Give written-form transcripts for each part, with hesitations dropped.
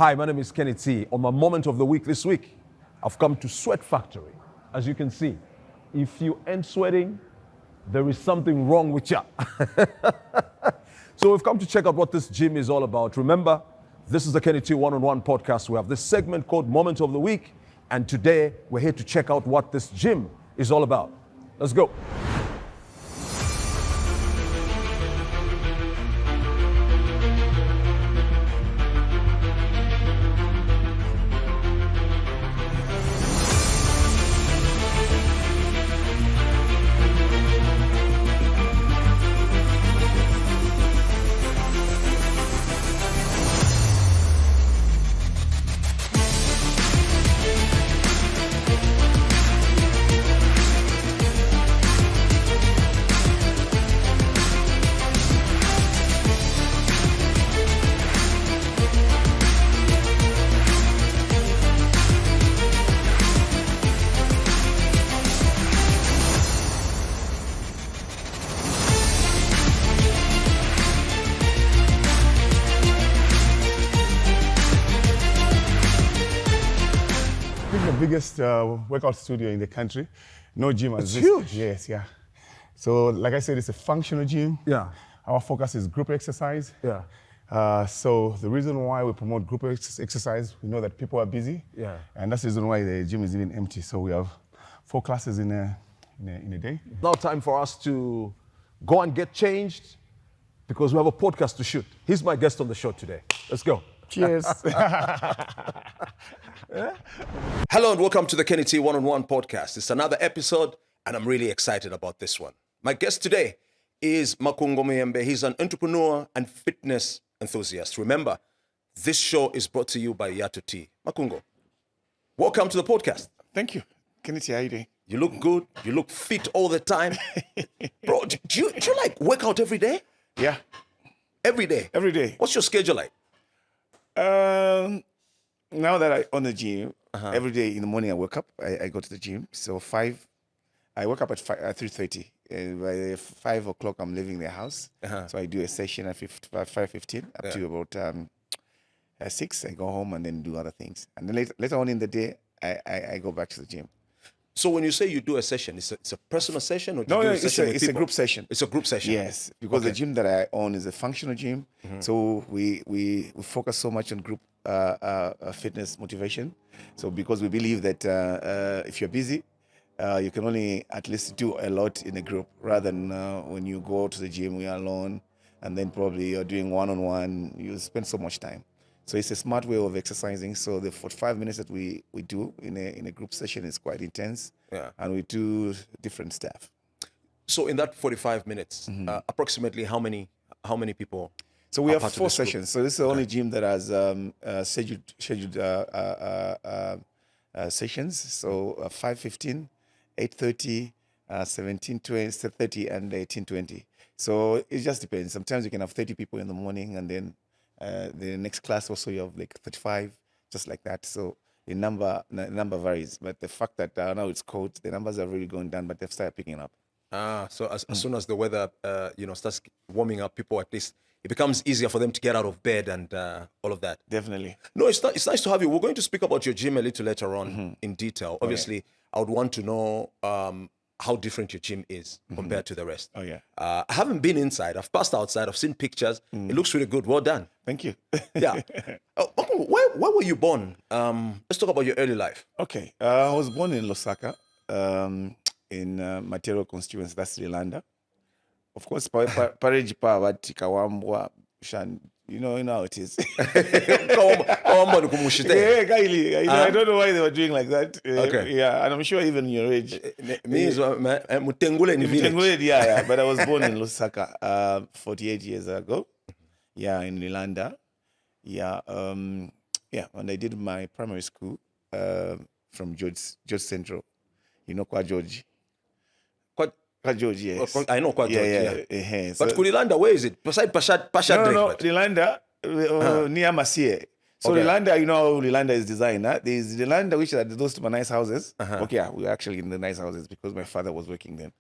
Hi, my name is Kenny T. On my moment of the week this week, I've come to Sweat Factory. As you can see, if you ain't sweating, there is something wrong with ya. So we've come to check out what this gym is all about. Remember, this is the Kenny T One-on-One podcast. We have this segment called Moment of the Week, and today we're here to check out what this gym is all about. Let's go. Biggest workout studio in the country. No gym as this. Huge. Yes, yeah. So, like I said, it's a functional gym. Yeah. Our focus is group exercise. Yeah. So the reason why we promote group exercise, we know that people are busy. Yeah. And that's the reason why the gym is even empty. So we have 4 classes in a day. Now time for us to go and get changed because we have a podcast to shoot. He's my guest on the show today. Let's go. Cheers. Hello and welcome to the Kenny T One-on-One podcast. It's another episode and I'm really excited about this one. My guest today is Makungo Muyembe. He's an entrepreneur and fitness enthusiast. Remember, this show is brought to you by Yato Tea. Makungo, welcome to the podcast. Thank you. Kenny, how are you doing? You look good. You look fit all the time. Bro, do you like work out every day? Yeah. Every day? Every day. What's your schedule like? Now that I own the gym, every day in the morning I wake up, I go to the gym. So I wake up at 3:30. By 5 o'clock, I'm leaving the house. So I do a session at 5:15 up to about 6. I go home and then do other things. And then later on in the day, I go back to the gym. So when you say you do a session, it's a personal session or do you do a session with it's a people? group session. It's a group session. Yes, because the gym that I own is a functional gym. So we focus so much on group fitness motivation. So because we believe that if you're busy, you can only at least do a lot in a group rather than when you go to the gym, you're alone, and then probably you're doing one-on-one, you spend so much time. So it's a smart way of exercising. So the 45 minutes that we do in a group session is quite intense. Yeah. And we do different stuff. So in that 45 minutes, approximately how many people? So we are have part of 4 this group? sessions. So this is the only gym that has scheduled sessions. So 5:15, 8:30, 17:20, 30, and 18:20. So it just depends. Sometimes you can have 30 people in the morning, and then the next class also you have like 35, just like that. So the number varies. But the fact that now it's cold, the numbers are really going down, but they've started picking up. So as soon as the weather starts warming up, people at least, it becomes easier for them to get out of bed and all of that. Definitely. No, it's nice to have you. We're going to speak about your gym a little later on in detail. Obviously, I would want to know how different your gym is compared to the rest. Oh, yeah. I haven't been inside. I've passed outside. I've seen pictures. It looks really good. Well done. Thank you. Yeah. Where were you born? Let's talk about your early life. Okay. I was born in Lusaka, in Material constituency, that's Suwilanji. Of course, Pareji Pawati Kawambwa, you know how it is. I don't know why they were doing like that. Okay. Yeah, and I'm sure even your age. Yeah. But I was born in Lusaka 48 years ago. Yeah, in Lilanda. Yeah, and I did my primary school from George Central. You know Kwa George? Kwa George, yes. I know Kwa George, yeah. But Kulilanda, where is it? Beside Pasha No, Lilanda, near Masie. So Okay. Lilanda, you know how Lilanda is designed. Huh? There's Lilanda, which are those two nice houses. Okay, yeah, we were actually in the nice houses because my father was working then.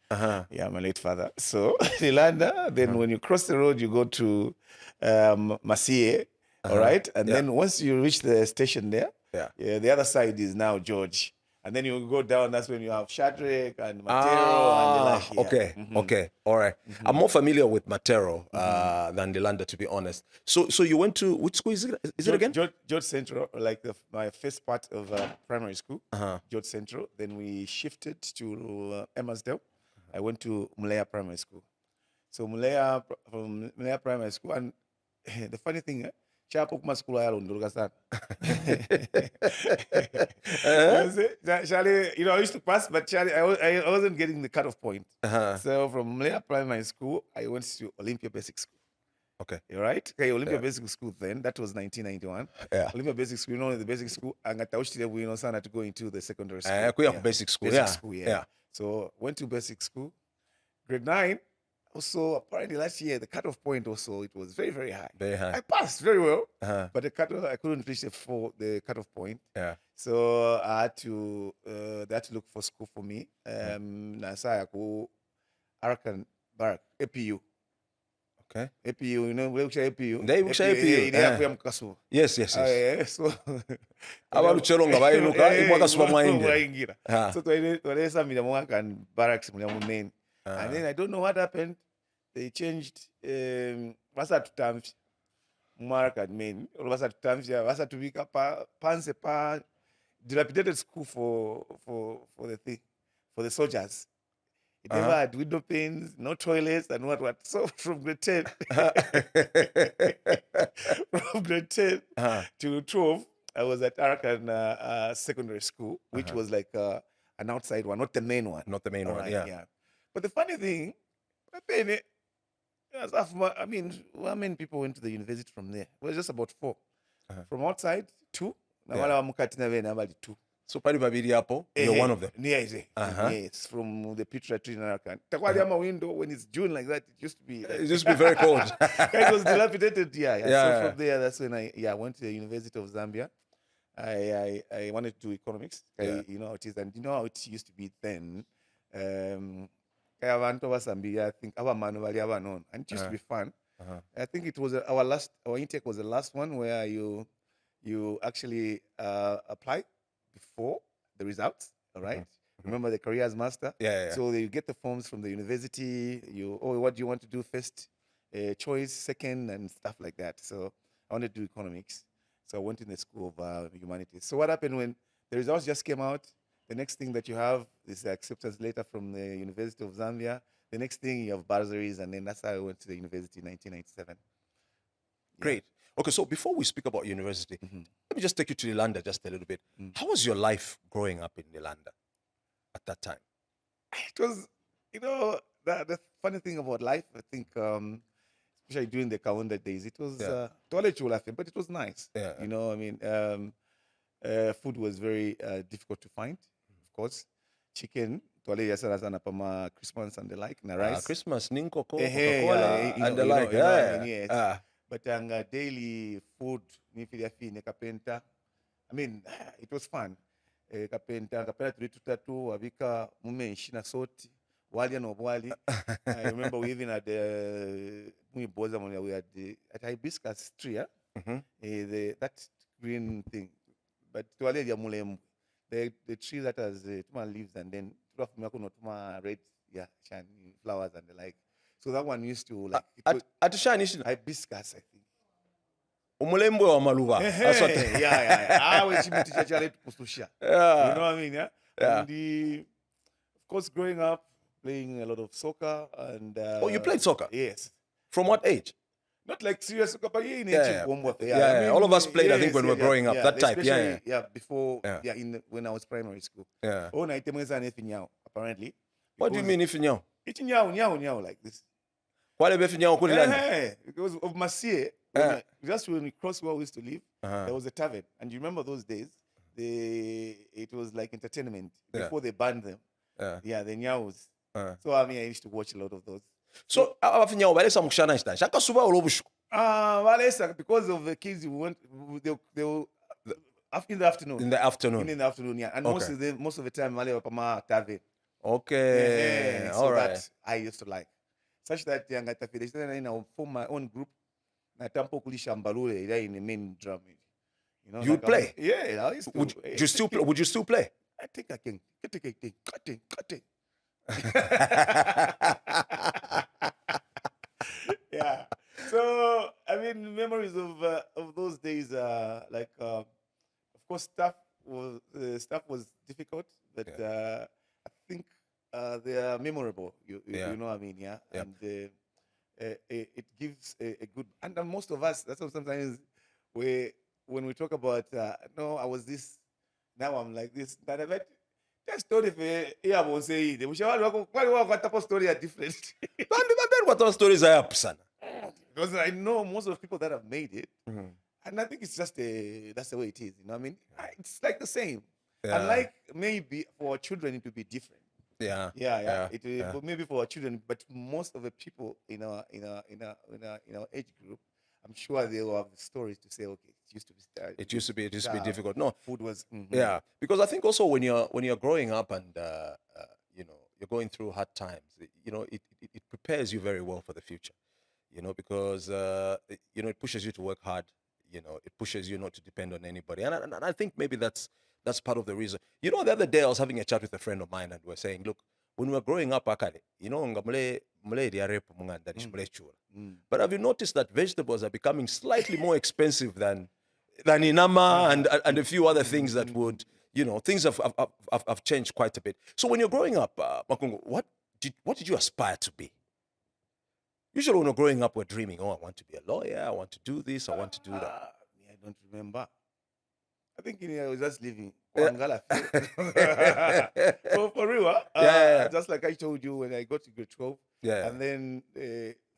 Yeah, my late father. So Lilanda, then when you cross the road, you go to Masie, all right? And Yeah. then once you reach the station there, Yeah. the other side is now George. And then you go down, that's when you have Shadrach and Matero and the like. Yeah. Okay, okay, all right. I'm more familiar with Matero than Delanda, to be honest. So you went to, which school is it? Is it again? George Central, like my first part of primary school, George Central. Then we shifted to Emmersdale. I went to Mulenga Primary School. So from Mulenga Primary School, and the funny thing, chapo kuma school ayalondoloka sana. Charlie, I used to pass, but Charlie, I wasn't getting the cutoff point. So from Mulenga Primary School, I went to Olympia Basic School. Okay. Right? Okay, Olympia Basic School then, that was 1991. Yeah. Olympia Basic School, the basic school, and I sana to go into the secondary school. Basic school, Basic school, yeah. So went to basic school. Grade 9, also apparently last year, the cutoff point also, it was very, very high. Very high. I passed very well, but the cutoff, I couldn't reach the cutoff point. Yeah. So I had to, they had to look for school for me. Nasa go Arakan Barak, APU. Okay. APU, we look at APU. They look at APU. Yes. So Abaluchelonga bayiluka imwakasuba mwaingira. So twalesa mila mwaka and barracks mula munene. And then I don't know what happened. They changed basa tutamfi mwaka main or basa tutamfi basa tubika panse pa dilapidated school for the soldiers. It never had window panes, no toilets, and what. So from grade 10, to 12, I was at Arakan Secondary School, which was like an outside one, not the main one. Not the main one, Right, yeah. But the funny thing, how many people went to the university from there? It was just about 4. From outside, 2. Two. So pali babiri hapo, you're one of them. Yes, from the pituitary in Arakan. Takwali window when it's June like that, it used to be. It used to be very cold. It was dilapidated. So from there, that's when I went to the University of Zambia. I wanted to do economics. You know how it is, and you know how it used to be then. I think and it used to be fun. I think it was our intake was the last one where you actually apply before the results, all right? Remember the careers master? Yeah. So you get the forms from the university. What do you want to do first? Choice, second, and stuff like that. So I wanted to do economics. So I went in the School of Humanities. So what happened when the results just came out? The next thing that you have is the acceptance letter from the University of Zambia. The next thing you have bursaries, and then that's how I went to the university in 1997. Great. Okay, so before we speak about university, let me just take you to Delanda just a little bit. How was your life growing up in Delanda at that time? It was, the funny thing about life, I think, especially during the calendar days, it was but it was nice. Food was very difficult to find, of course. Chicken, pama Christmas and the like, na rice. Christmas, Ninko, Coca-Cola, and the like. Yes. But daily food, kapenta. I mean, it was fun. Kapenta tulitutatu wabika mume nshina soti wali no wali. I remember we even had we had at hibiscus tree, that green thing. But tuwale ya mulembu, the tree that has tuma leaves and then tuma red flowers and the like. So that one used to like hibiscus, I think. Umulembo wa maluba. That's what. Yeah. You know what I mean? Yeah. And of course, growing up, playing a lot of soccer and. You played soccer? Yes. From what age? Not like serious soccer, but I mean, all of us played. I think when we were growing up, that type. Before. When I was primary school. Yeah. Oh, apparently. What do you mean if you know? It's nyao like this. Because of Masie, just when we crossed where we used to live, there was a tavern. And you remember those days, it was like entertainment before they banned them. The nyaos. So I used to watch a lot of those. So because of the kids who went, they were in the afternoon. In the afternoon. Yeah. And most of the time, tavern. Okay. So that I used to like. Such that I formed my own group. natampo kulisha mbalule ila in the main drum. You know, You would play? Yeah, I used to. Would you still play? Would you still play? I think I can. Cut it. Yeah. So I mean, memories of those days are like, of course, stuff was difficult, but I think they are memorable. You know what I mean? Yeah. Yeah. And it gives a good. And then most of us, that's why sometimes when we talk about no, I was this, now I'm like this. That just story for yeah, I won't say it. We should what type of story are different. But then what other stories are up, son? Because I know most of the people that have made it, and I think it's just that's the way it is. You know what I mean? It's like the same. Yeah. And like maybe for our children it will be different. Yeah. Yeah. It will, but maybe for our children, but most of the people in our age group, I'm sure they will have stories to say. Okay, it used to be difficult. No, food was. yeah, because I think also when you're growing up and you know, you're going through hard times, you know, it prepares you very well for the future. You know, because you know, it pushes you to work hard. You know, it pushes you not to depend on anybody, and I think maybe that's part of the reason. You know, the other day I was having a chat with a friend of mine, and we're saying, look, when we were growing up, akale, you know, but have you noticed that vegetables are becoming slightly more expensive than inama and a few other things that would, you know, things have changed quite a bit. So when you're growing up, Makungo, what did you aspire to be? Usually when you're growing up, we're dreaming, oh, I want to be a lawyer, I want to do this, I want to do that. I don't remember. I think I was just living. Yeah. For real, Yeah. just like I told you when I got to grade 12, Yeah. and then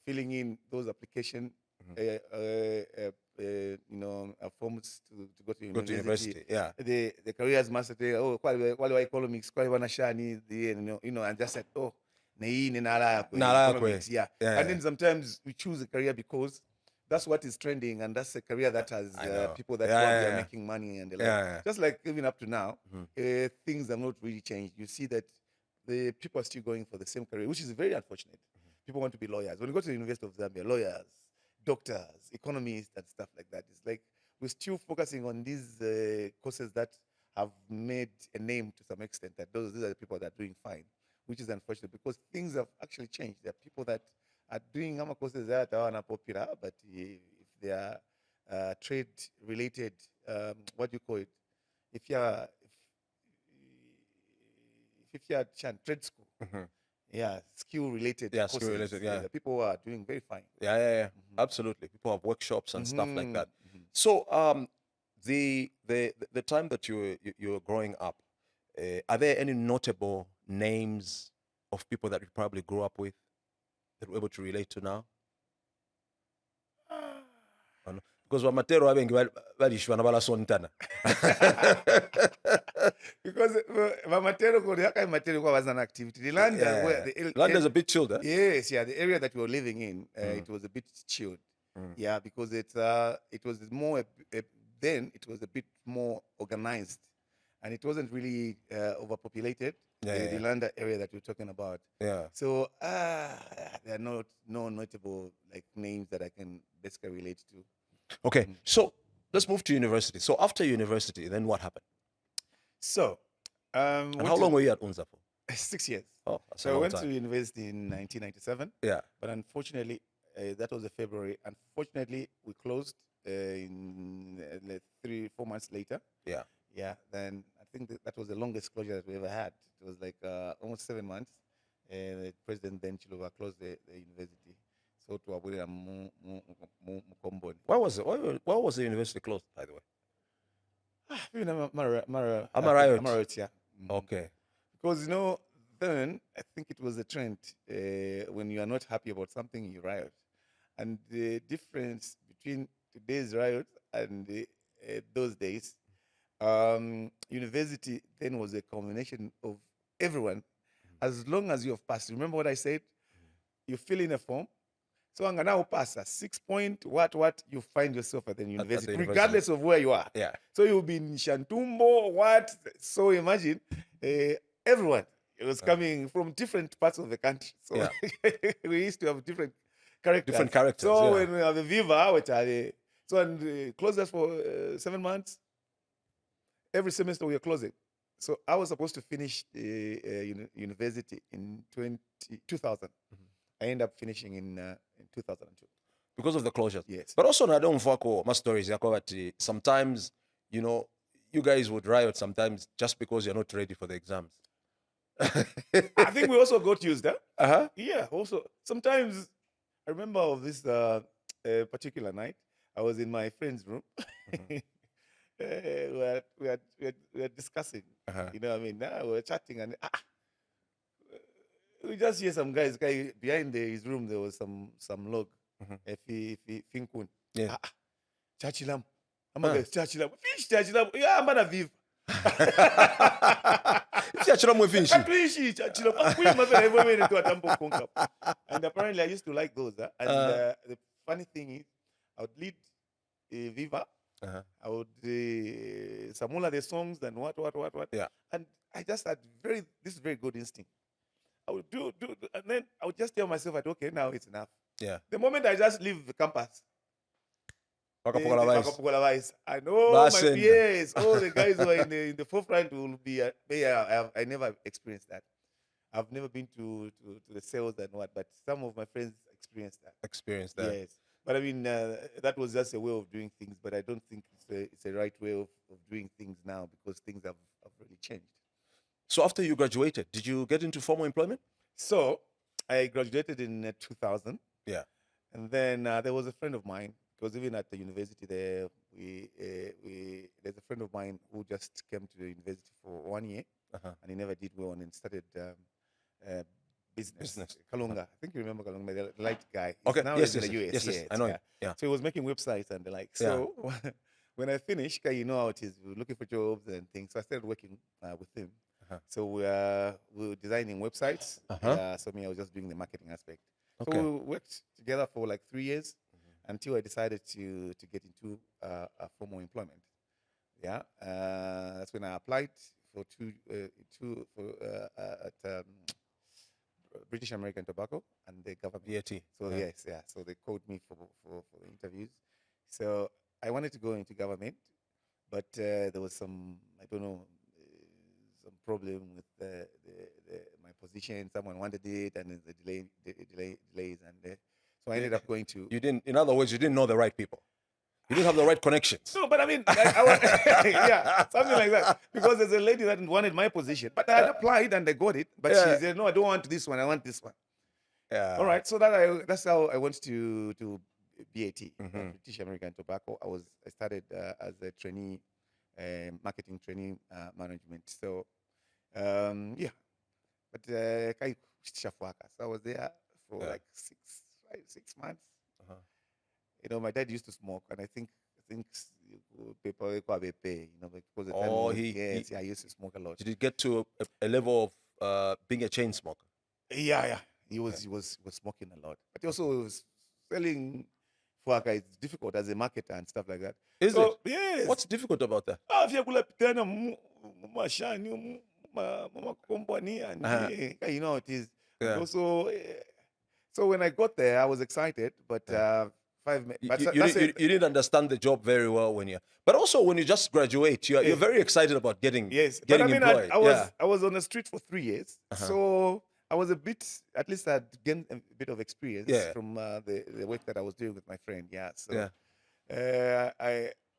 filling in those application, you know, forms to go to university. Yeah. The careers master, qual economics, qual wanashani, you know, and just said, oh, economics, yeah. And then sometimes we choose a career because that's what is trending, and that's a career that has people that are making money and the like. Just like even up to now, things have not really changed. You see that the people are still going for the same career, which is very unfortunate. People want to be lawyers. When you go to the University of Zambia, lawyers, doctors, economists, and stuff like that. It's like we're still focusing on these courses that have made a name to some extent, that these are the people that are doing fine, which is unfortunate because things have actually changed. There are people that are doing courses that are not popular, but if they are trade related, what do you call it? If you're trade school, skill related courses, skill related, people are doing very fine. Absolutely. People have workshops and stuff like that. So the time that you were growing up, are there any notable names of people that you probably grew up with that we're able to relate to now? Because Wamatero balishwa na balasontana. Because Mamatero was an activity. The land land is a bit chilled. Yes, the area that we were living in, it was a bit chilled. Yeah, because it was more then it was a bit more organized, and it wasn't really overpopulated. The land area that we're talking about. Yeah. So there are no notable like names that I can basically relate to. Okay, so let's move to university. So after university, then what happened? So, and how long were you at UNZA for? 6 years. Oh, so I went to university in 1997. Yeah. But unfortunately, that was February. Unfortunately, we closed in 3-4 months later. Yeah. Yeah. Then I think that was the longest closure that we ever had. It was like almost 7 months. President then Chilova closed the university. So to avoid why was it? Why was the university closed, by the way? Riot, yeah. Okay. Because, you know, then I think it was a trend. When you are not happy about something, you riot. And the difference between today's riot and those days, university then was a combination of everyone. As long as you have passed, remember what I said? You fill in a form. So I'm gonna pass a 6 point, what you find yourself at the university, regardless of where you are. Yeah. So you'll be in Shantumbo, what? So imagine everyone. It was coming from different parts of the country. So we used to have different characters. Different characters, So yeah. when we have a Viva, which are the, so and closed us for 7 months. Every semester we are closing. So I was supposed to finish the university in 2000. I ended up finishing in 2002. Because of the closures. Yes. But also, I don't fuck my stories. Sometimes, you know, you guys would riot sometimes just because you're not ready for the exams. I think we also got used, huh? Uh-huh. Yeah, also. Sometimes I remember of this particular night. I was in my friend's room. We were discussing. Uh-huh. You know what I mean? Now we were chatting and we just hear some guys behind his room. There was some log. Finkun. Yeah. Chachilam. I'm going to chachilam. Fish chachilam. Yeah, I'm gonna vive. And apparently I used to like those. And the funny thing is, I would lead Viva. I would Samula the songs and what. Yeah. And I just had this very good instinct. I would do, and then I would just tell myself, okay, now it's enough. Yeah. The moment I just leave the campus, I know That's my it. peers, all the guys who are in the forefront will be. I never experienced that. I've never been to the sales and what, but some of my friends experienced that. Yes, but I mean that was just a way of doing things. But I don't think it's a right way of doing things now because things have really changed. So after you graduated, did you get into formal employment? So I graduated in 2000. Yeah. And then there was a friend of mine, because even at the university there, there's a friend of mine who just came to the university for 1 year, and he never did well and started business. Kalunga. I think you remember Kalunga, the light guy. He's now in the US. Yes, I know him. Yeah. So he was making websites and the like. So when I finished, you know how it is, we were looking for jobs and things. So I started working with him. So we were designing websites. So I was just doing the marketing aspect. Okay. So we worked together for like 3 years until I decided to get into formal employment. Yeah, that's when I applied for at British American Tobacco and the government. BAT. So yes, so they called me for the interviews. So I wanted to go into government, but there was some, I don't know, some problem with my position. Someone wanted it, and the delays, and so I ended up going to. You didn't. In other words, you didn't know the right people. You didn't have the right connections. No, but I mean, I was, yeah, something like that. Because there's a lady that wanted my position, but I had applied and I got it. But she said, "No, I don't want this one. I want this one." Yeah. All right. So that's how I went to BAT, British American Tobacco. I started as a trainee, marketing trainee management. So yeah, but so I was there for like 6 months. You know, my dad used to smoke, and I think people pay, you know, because the time I used to smoke a lot. Did it get to a level of being a chain smoker? Yeah. He was smoking a lot, but he also was selling fuaka. It's difficult as a marketer and stuff like that. Is it? Yes. What's difficult about that? You know it is. Yeah. Also, so when I got there, I was excited, but 5 minutes. You didn't understand the job very well but also when you just graduate, you're very excited about getting employed. I was on the street for 3 years, so I was at least I'd gained a bit of experience from the work that I was doing with my friend. Yeah. So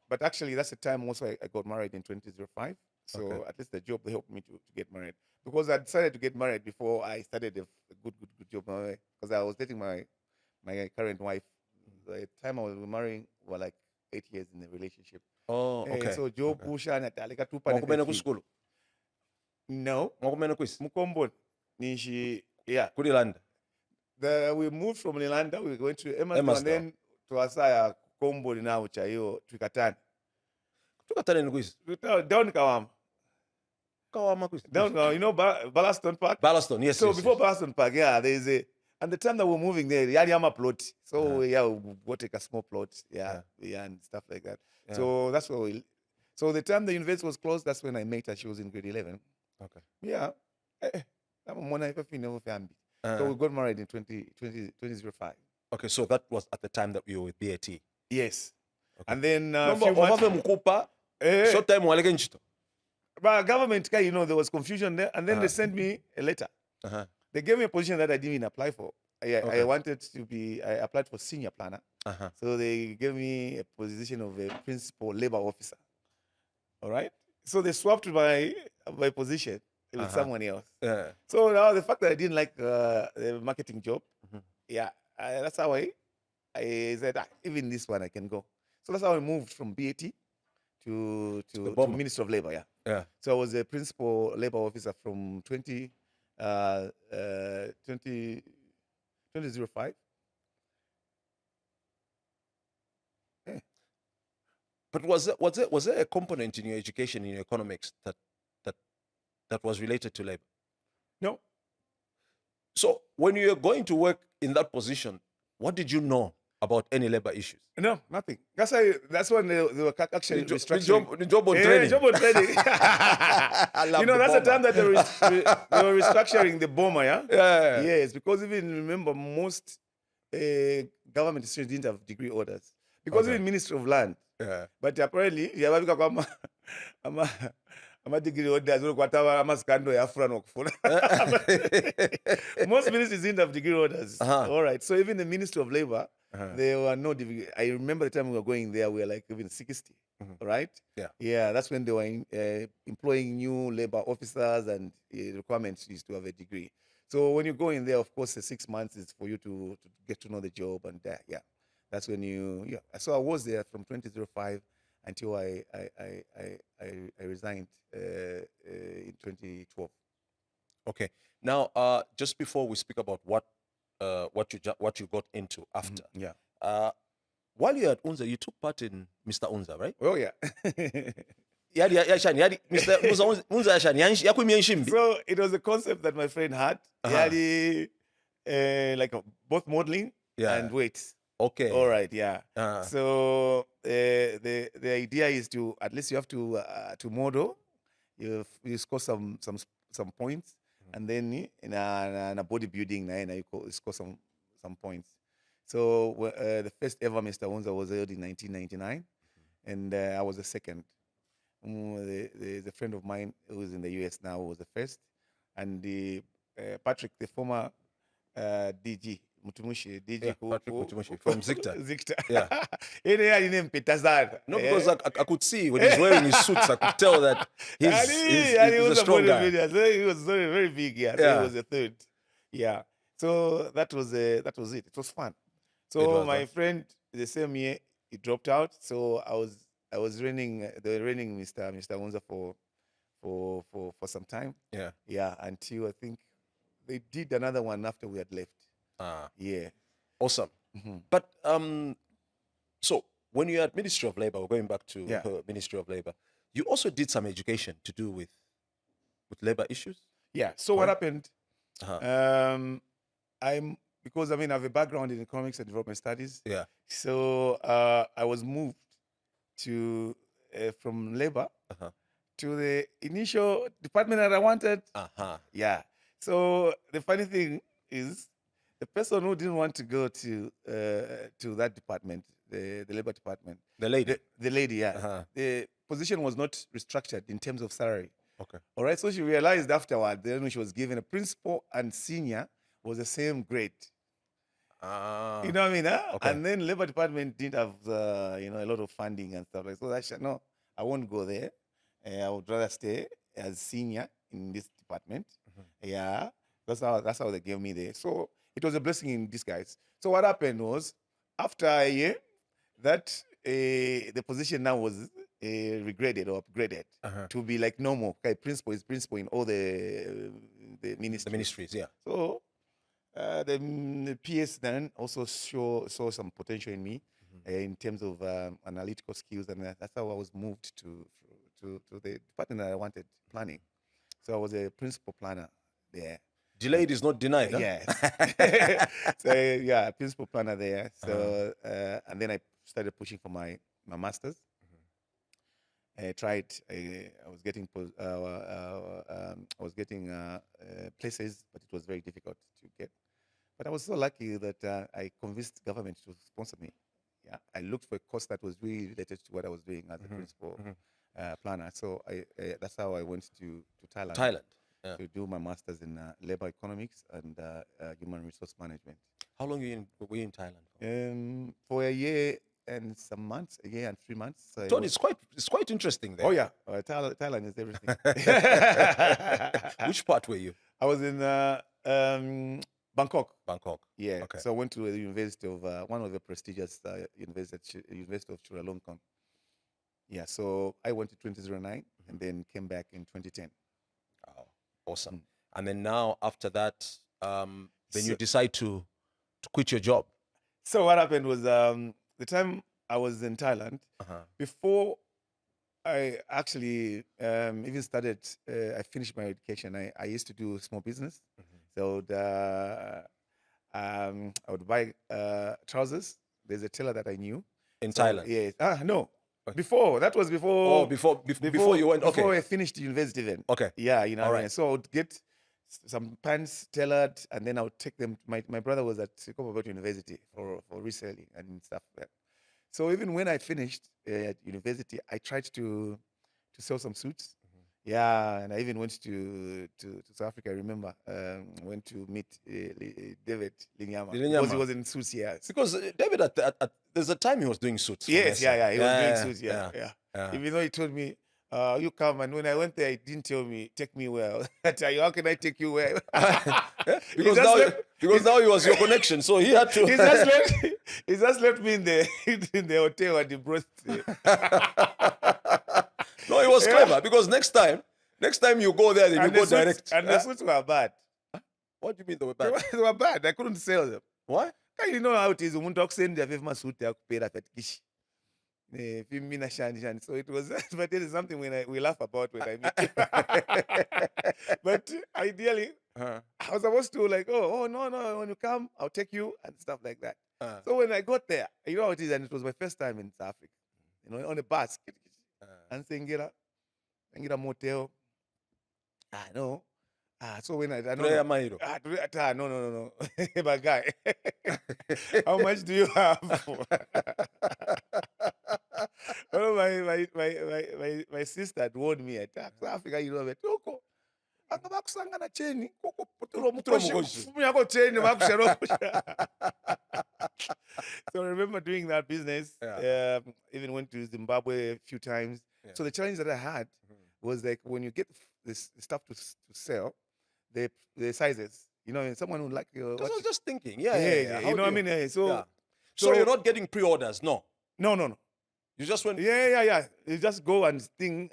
but actually that's the time also I got married in 2005. So at least the job helped me to get married, because I decided to get married before I started a good job, because I was dating my current wife. The time I was marrying were like 8 years in the relationship. Oh, okay. So job pusha na talika tu Mwakumene ku school. No. Mwakumene kwisi. Mukombo nishi Kulilanda. We moved from Lilanda, we went to Emerson, and then to Asaya Kombo now chayo Twikatani. Twikatani ni kwisi. Down Kawama. Kawama kwisi. Down, you know Ballaston Park? Ballaston, yes. So before Ballaston Park, there's and the time that we're moving there, Yama plot. So we'll go take a small plot, and stuff like that. Yeah. So that's what so the time the university was closed, that's when I met her. She was in grade 11. Okay. Yeah. So we got married in 2005. Okay, so that was at the time that you were with BAT. Yes. Okay. And then a Remember, few months, Mwape Mkupa, short time waleke nchito. but government, you know, there was confusion there. And then they sent me a letter. They gave me a position that I didn't even apply for. I wanted to be, I applied for senior planner. So they gave me a position of a principal labor officer. All right. So they swapped my position with someone else. So now the fact that I didn't like the marketing job, that's how I said, even this one I can go. So that's how I moved from BAT to Minister of Labor. Yeah. So I was a principal labor officer from 2005. But was there a component in your education, in your economics, that was related to labor? No. So when you were going to work in that position, what did you know about any labor issues? No, nothing. That's when they were actually restructuring. The job on training. Job on training. I love that's the the time that they were restructuring the bomber, Yeah. Yes, because even remember most government institutions didn't have degree orders. Because even Ministry of Land. But apparently, I'm a degree orders, I'm a scandal, most ministries didn't have degree orders. All right. So even the Ministry of Labor, there were no degree. I remember the time we were going there, we were like even 60. Right? Yeah, that's when they were employing new labor officers, and the requirements is to have a degree. So when you go in there, of course, the 6 months is for you to get to know the job, and that's when you So I was there from 2005 until I resigned in 2012. Okay. Now, just before we speak about what you got into after, while you were at Unza, you took part in Mr. Unza, right? Oh yeah. Mr. Unza yashani. So it was a concept that my friend had. Like both modeling and weights. Okay. All right. Yeah. So the idea is to at least you have to model. You score some points, and then in a bodybuilding, you score some points. So the first ever Mr. Unza was held in 1999, and I was the second. The friend of mine who's in the US now was the first, and Patrick, the former DG Mutumushi, Patrick Mutumushi from Zicta. Zicta. Yeah. No, because I could see when he's wearing his suits, I could tell that he's a strong guy. He was very, very big. Yeah. So he was the third. Yeah. So that was it. It was fun. So my friend, the same year, he dropped out. So I was running. They were running Mr. Unza for some time. Yeah. Yeah. Until I think they did another one after we had left. Yeah. Awesome. But so when you're at Ministry of Labor, we're going back to Ministry of Labor, you also did some education to do with labor issues? Yeah. So what happened? Because I have a background in economics and development studies. Yeah. So I was moved to from labor to the initial department that I wanted. Yeah. So the funny thing is, the person who didn't want to go to that department, the labor department, the lady, the position was not restructured in terms of salary. Okay. All right. So she realized afterward, then when she was given a principal and senior was the same grade. You know what I mean? Okay. And then labor department didn't have a lot of funding and stuff like that. So no, I won't go there. I would rather stay as senior in this department. Yeah. That's how they gave me there. So it was a blessing in disguise. So what happened was, after a year, that the position now was regraded or upgraded to be like normal. Okay, principal is principal in all the ministries. The ministries, yeah. So the PS then also saw some potential in me in terms of analytical skills, and that's how I was moved to the department that I wanted, planning. So I was a principal planner there. Delayed is not denied. Yes. So principal planner there. So and then I started pushing for my master's. I tried. I was getting places, but it was very difficult to get. But I was so lucky that I convinced government to sponsor me. Yeah, I looked for a course that was really related to what I was doing as a principal planner. So that's how I went to Thailand. Thailand. Yeah. To do my master's in labor economics and human resource management. How long were you in Thailand for? For a year and some months, a year and 3 months. So So it's quite interesting there. oh yeah, Thailand is everything. Which part were you? I was in Bangkok. Bangkok. Yeah. Okay. So I went to the University of one of the prestigious University of Chulalongkorn. Yeah. So I went to 2009 and then came back in 2010. Oh, awesome. And then now after that, then you So- decide to quit your job. So what happened was the time I was in Thailand, before I actually even started, I finished my education. I used to do small business. So I would buy trousers. There's a tailor that I knew. In So, Thailand. yes. No. Before. That was before. Oh, before you went. Okay. Before I finished university then. Okay. Yeah, you know All what I mean? right. So I would get some pants tailored and then I would take them. My brother was at Sikobobat University for reselling and stuff like that. So even when I finished at university, I tried to sell some suits. Yeah, and I even went to South Africa. I remember went to meet David Linyama because he was in suits. Yes, Because David, there's a time he was doing suits. for yes, Ngosa. yeah. He was doing suits. Yeah. yeah. Even though he told me, "You come," and when I went there, he didn't take me well. I tell you, how can I take you well? Because just now, left- because now he was your connection, so he had to. He just left me in the hotel at the broth. No, it was clever because next time you go there, then you go direct. And the suits were bad. What do you mean they were bad? They were bad. I couldn't sell them. Why? You know how it is. Umuntu akusendya vema suit yakupera fetikishi. Mina shani. So it was, but it is something we laugh about when I meet you. But ideally, I was supposed to like, oh no, when you come, I'll take you and stuff like that. So when I got there, you know how it is, and it was my first time in South Africa, you know, on a bus. And Sengira motel. No. So when I know. No. My guy. How much do you have? My sister had warned me at South Africa, you know, Toko. Akabakusangana cheni koko potolo mukoshi. So I remember doing that business. Even went to Zimbabwe a few times. So the challenge that I had was like when you get this stuff to sell, the sizes. You know, someone would like your. Because I was just thinking, You know what I mean? So you're not getting pre-orders, no? No. You just went. Yeah. You just go and think.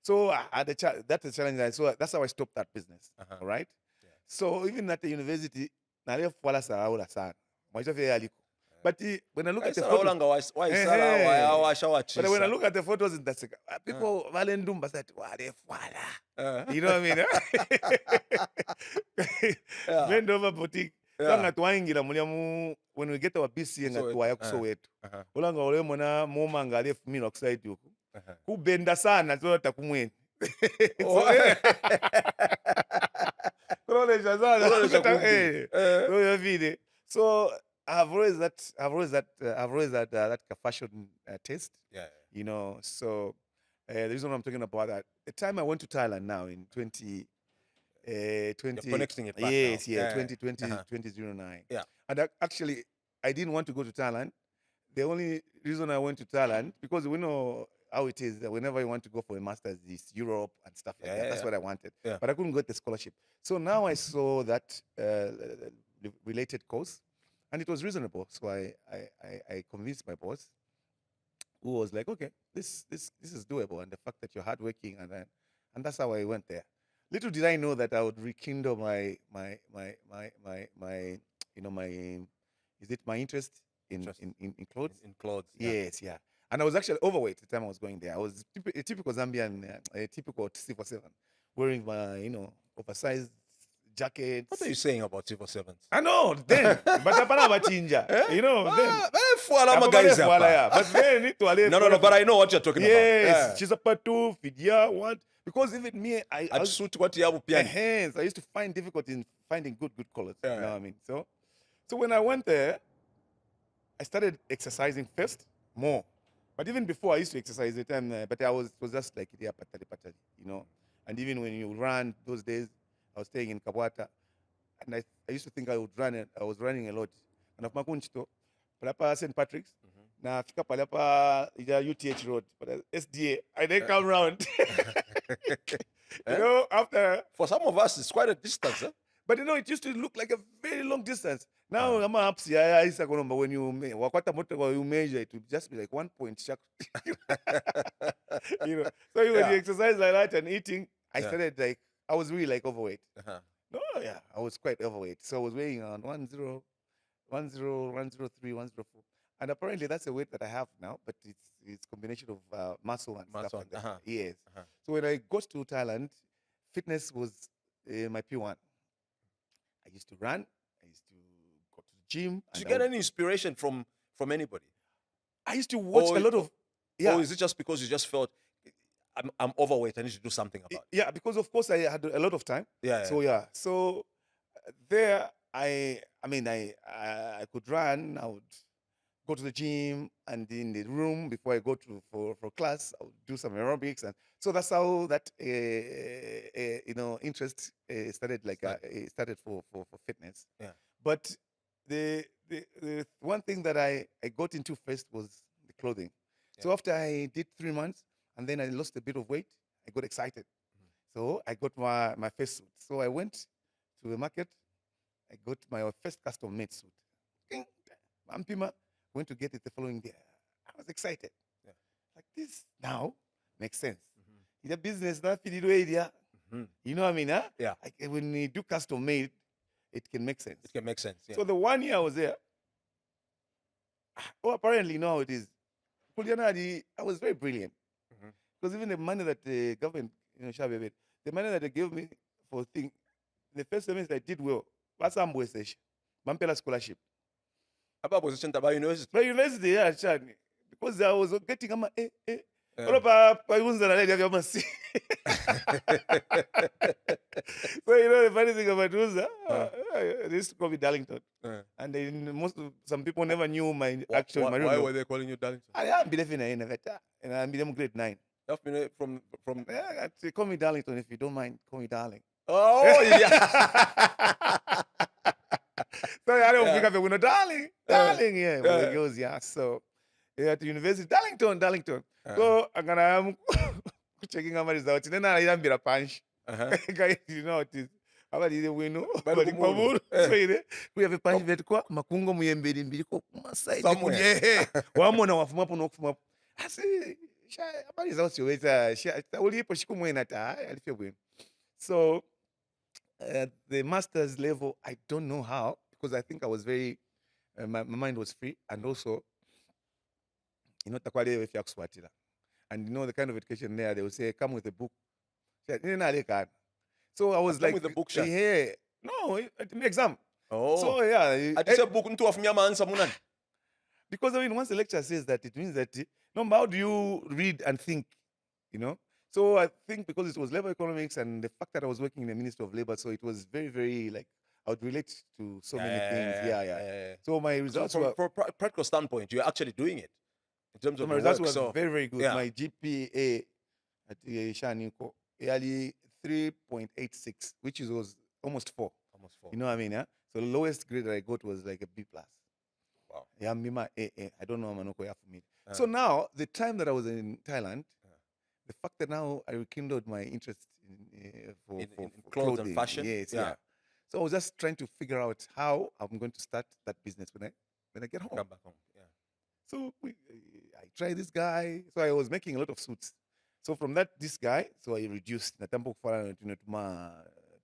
So that's the challenge. So that's how I stopped that business. All right. Yeah. So even at the university, I left but when I look at the photos, but when I look at the photos in that people Valendumba said, you know what I mean? Bend over boutique. When we get our BC and Soweto. Ulanga ole mona momanga ale fumira okuside yoku. Kubenda sana zota kumweni. So I've always had that fashion taste. Yeah. You know, so the reason I'm talking about that, the time I went to Thailand now in 2020. You're connecting it back yes, now. yeah, 2009. Yeah. And actually, I didn't want to go to Thailand. The only reason I went to Thailand, because we know how it is that whenever you want to go for a master's, it's Europe and stuff like that. That's what I wanted. Yeah. But I couldn't get the scholarship. So now I saw that related course, and it was reasonable. So I convinced my boss, who was like, okay, this is doable, and the fact that you're hardworking, and that's how I went there. Little did I know that I would rekindle my interest in clothes. In clothes. Yes, yeah. And I was actually overweight the time I was going there. I was a typical Zambian, a typical C47, wearing my oversized jackets. What are you saying about civil servants? I know, then. But hapana bachinja. You know, then. Fuala guys But then No, but I know what you're talking yes, about. she's a patu, Fidia, what? Because even me, I At was, suit what you have piano. hence, I used to find difficulty in finding good colors. You know Yeah. what I mean? So when I went there, I started exercising first, more. But even before I used to exercise the time, but it was just like yeah, patali, you know. And even when you run those days, I was staying in Kabwata, and I used to think I would run. I was running a lot. And of Makunchito, palapa St. Patrick's, na fika palapa ija UTH road, but SDA, I then come round. You know, after. For some of us, it's quite a distance. Huh? But you know, it used to look like a very long distance. Now, I'm up here, but when you measure, it would just be like 1 point. You know, so when you exercise like that and eating, I started like, I was really like overweight. No, yeah, I was quite overweight. So I was weighing on 103, 104. And apparently that's the weight that I have now, but it's combination of muscle and stuff like that. Yes. So when I got to Thailand, fitness was my P1. I used to run. I used to go to the gym. Did you get any inspiration from anybody? I used to watch a lot of. Yeah. Or is it just because you just felt I'm overweight, I need to do something about it? Yeah, because of course I had a lot of time. Yeah. So yeah. So there I could run. I would go to the gym, and in the room before I go for class, I would do some aerobics, and so that's how that interest started. Like started for fitness. Yeah. But the one thing that I got into first was the clothing. Yeah. So after I did 3 months, and then I lost a bit of weight, I got excited. So I got my first suit. So I went to the market. I got my first custom-made suit. Ampima, went to get it the following day. I was excited. Yeah. Like this now makes sense. It's a business, not area. You know what I mean? Huh? Yeah. Like when you do custom-made, it can make sense. It can make sense. Yeah. So the 1 year I was there, apparently now it is. I was very brilliant. Because even the money that the government, the money that they gave me for thing, the first semester I did well. That's a Mampela scholarship. About position about university. By university, yeah, because I was getting So the funny thing about Uza, they used to call me Darlington. And some people never knew my actual Why were they calling you Darlington? I am believing in it, and I'm in grade 9. You've been from yeah, call me Darlington if you don't mind. Call me Darling. Oh yeah. So I don't pick up a window, Darling, yeah. Well, it goes, yeah. So at the university, Darlington. So I'm gonna checking out my results. Then I am a punch. You know what it is. How did you win? We have a punch that Makungo Muyembe in Biko Masai. Somewhere. One more now from up on from up. I say, about is also with only so the master's level, I don't know how, because I think I was very my mind was free, and also takwale if yakuswatira. And the kind of education there, they will say, come with a book. So I was like, with the book, yeah, no, exam. Oh, so yeah, I just book into of Myanmar and Samunan. Because once the lecture says that, it means that no, how do you read and think, So I think because it was labor economics and the fact that I was working in the Ministry of Labor, so it was very, very like I would relate to so many things. Yeah. So my results were, from a practical standpoint, you're actually doing it in terms of my results work, were very, very good. Yeah. My GPA at Shaniko, nearly 3.86, which was almost 4. Almost 4. You know what I mean? Yeah. So the lowest grade that I got was like a B+. Wow. Yeah, I don't know Manoko for me. So now the time that I was in Thailand, the fact that now I rekindled my interest in clothes and fashion. Yes, yeah. So I was just trying to figure out how I'm going to start that business when I get home. Come back home. Yeah. So I tried this guy. So I was making a lot of suits. So from this guy, so I reduced the tempo to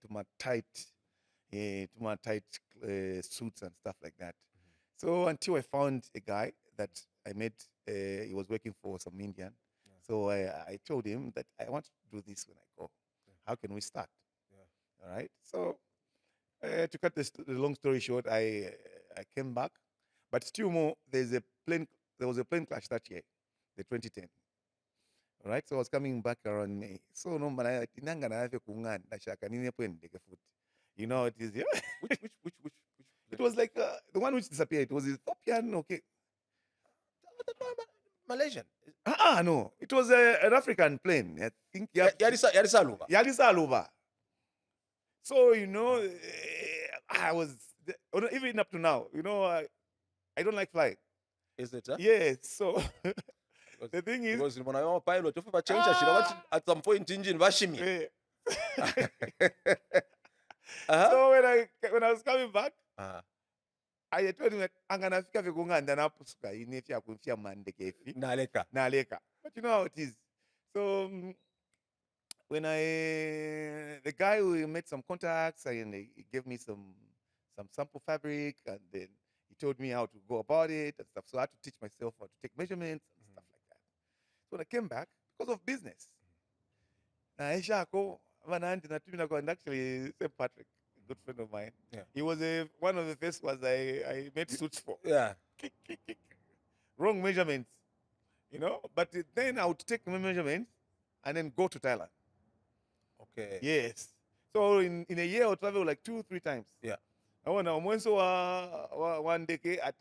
my tight suits and stuff like that. So until I found a guy that I met, he was working for some Indian. So I told him that I want to do this when I go. How can we start? All right. So To cut the long story short, I came back, but still more. There was a plane crash that year, the 2010. All right, so I was coming back around May. So no man, I tinanga na ave kungan na shaka nini hapo ndege foot. You know it is. Yeah. Which It was like the one which disappeared. It was Ethiopian. Okay. Malaysian. No. It was an African plane. I think. Yeah. Yadisa Luba. Yadisa Aluba. So I was even up to now. I don't like flying. Is it? Huh? Yes. So the thing is, because when I'm a pilot, if I change at some point engine vashimi. So when I was coming back, I told him that I'm gonna fika vikunganda na pusuka inefia kunfia mandeke fi naleka. But you know how it is. So when the guy who made some contacts and he gave me some sample fabric, and then he told me how to go about it and stuff. So I had to teach myself how to take measurements and stuff like that. So when I came back, because of business, and actually St. Patrick, a good friend of mine. Yeah. He was one of the first ones I made suits for. Yeah. Wrong measurements, But then I would take my measurements and then go to Thailand. Okay. Yes. So in a year, I'll travel like 2-3 times. Yeah. I want to one day at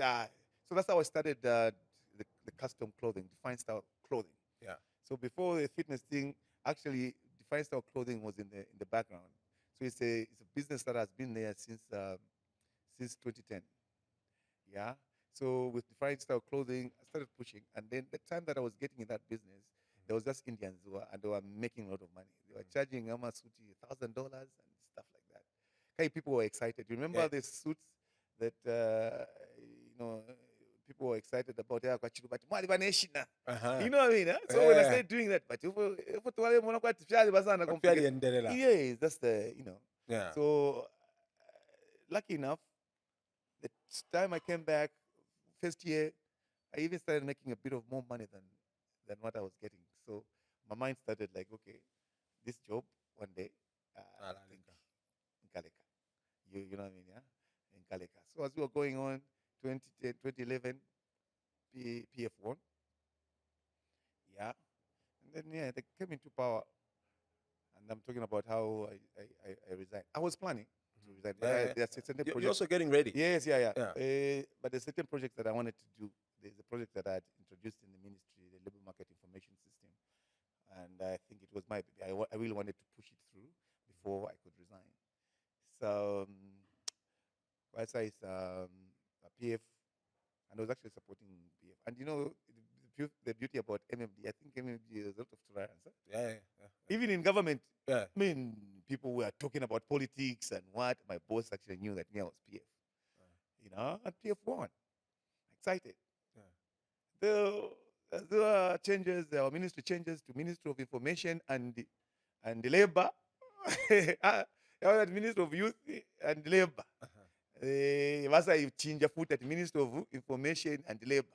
so that's how I started the custom clothing, defined style clothing. Yeah. So before the fitness thing, actually defined style clothing was in the background. So it's a business that has been there since 2010. Yeah. So with defined style clothing, I started pushing, and then the time that I was getting in that business, there was just Indians and they were making a lot of money. They were charging Amasuti $1,000 and stuff like that. Hey, people were excited. You remember the suits that people were excited about? You know what I mean? Huh? So when I started doing that, but yes, that's Yeah. So lucky enough, the time I came back, first year, I even started making a bit of more money than what I was getting. So my mind started like, okay, this job one day, I think in Kaleka. You know what I mean, yeah? In Kaleka. So as we were going on, 2010, 2011, PF1. Yeah. And then, they came into power. And I'm talking about how I resigned. I was planning to resign. But there's certain projects. You're also getting ready. Yes, yeah. But there's certain projects that I wanted to do. There's a project that I had introduced in the ministry, the labor market information system. And I think it was my baby. I really wanted to push it through before I could resign. So, I say it's a PF, and I was actually supporting PF. And the beauty about MMD, I think MMD is a lot of tolerance. Huh? Yeah. Even in government, Yeah. I mean, people were talking about politics and what. My boss actually knew that me, I was PF. And PF won. Excited. Yeah. There were changes, there were ministry changes to Ministry of Information and the Labor. Ministry of Youth and Labor. Vasa change foot at Ministry of Information and Labor.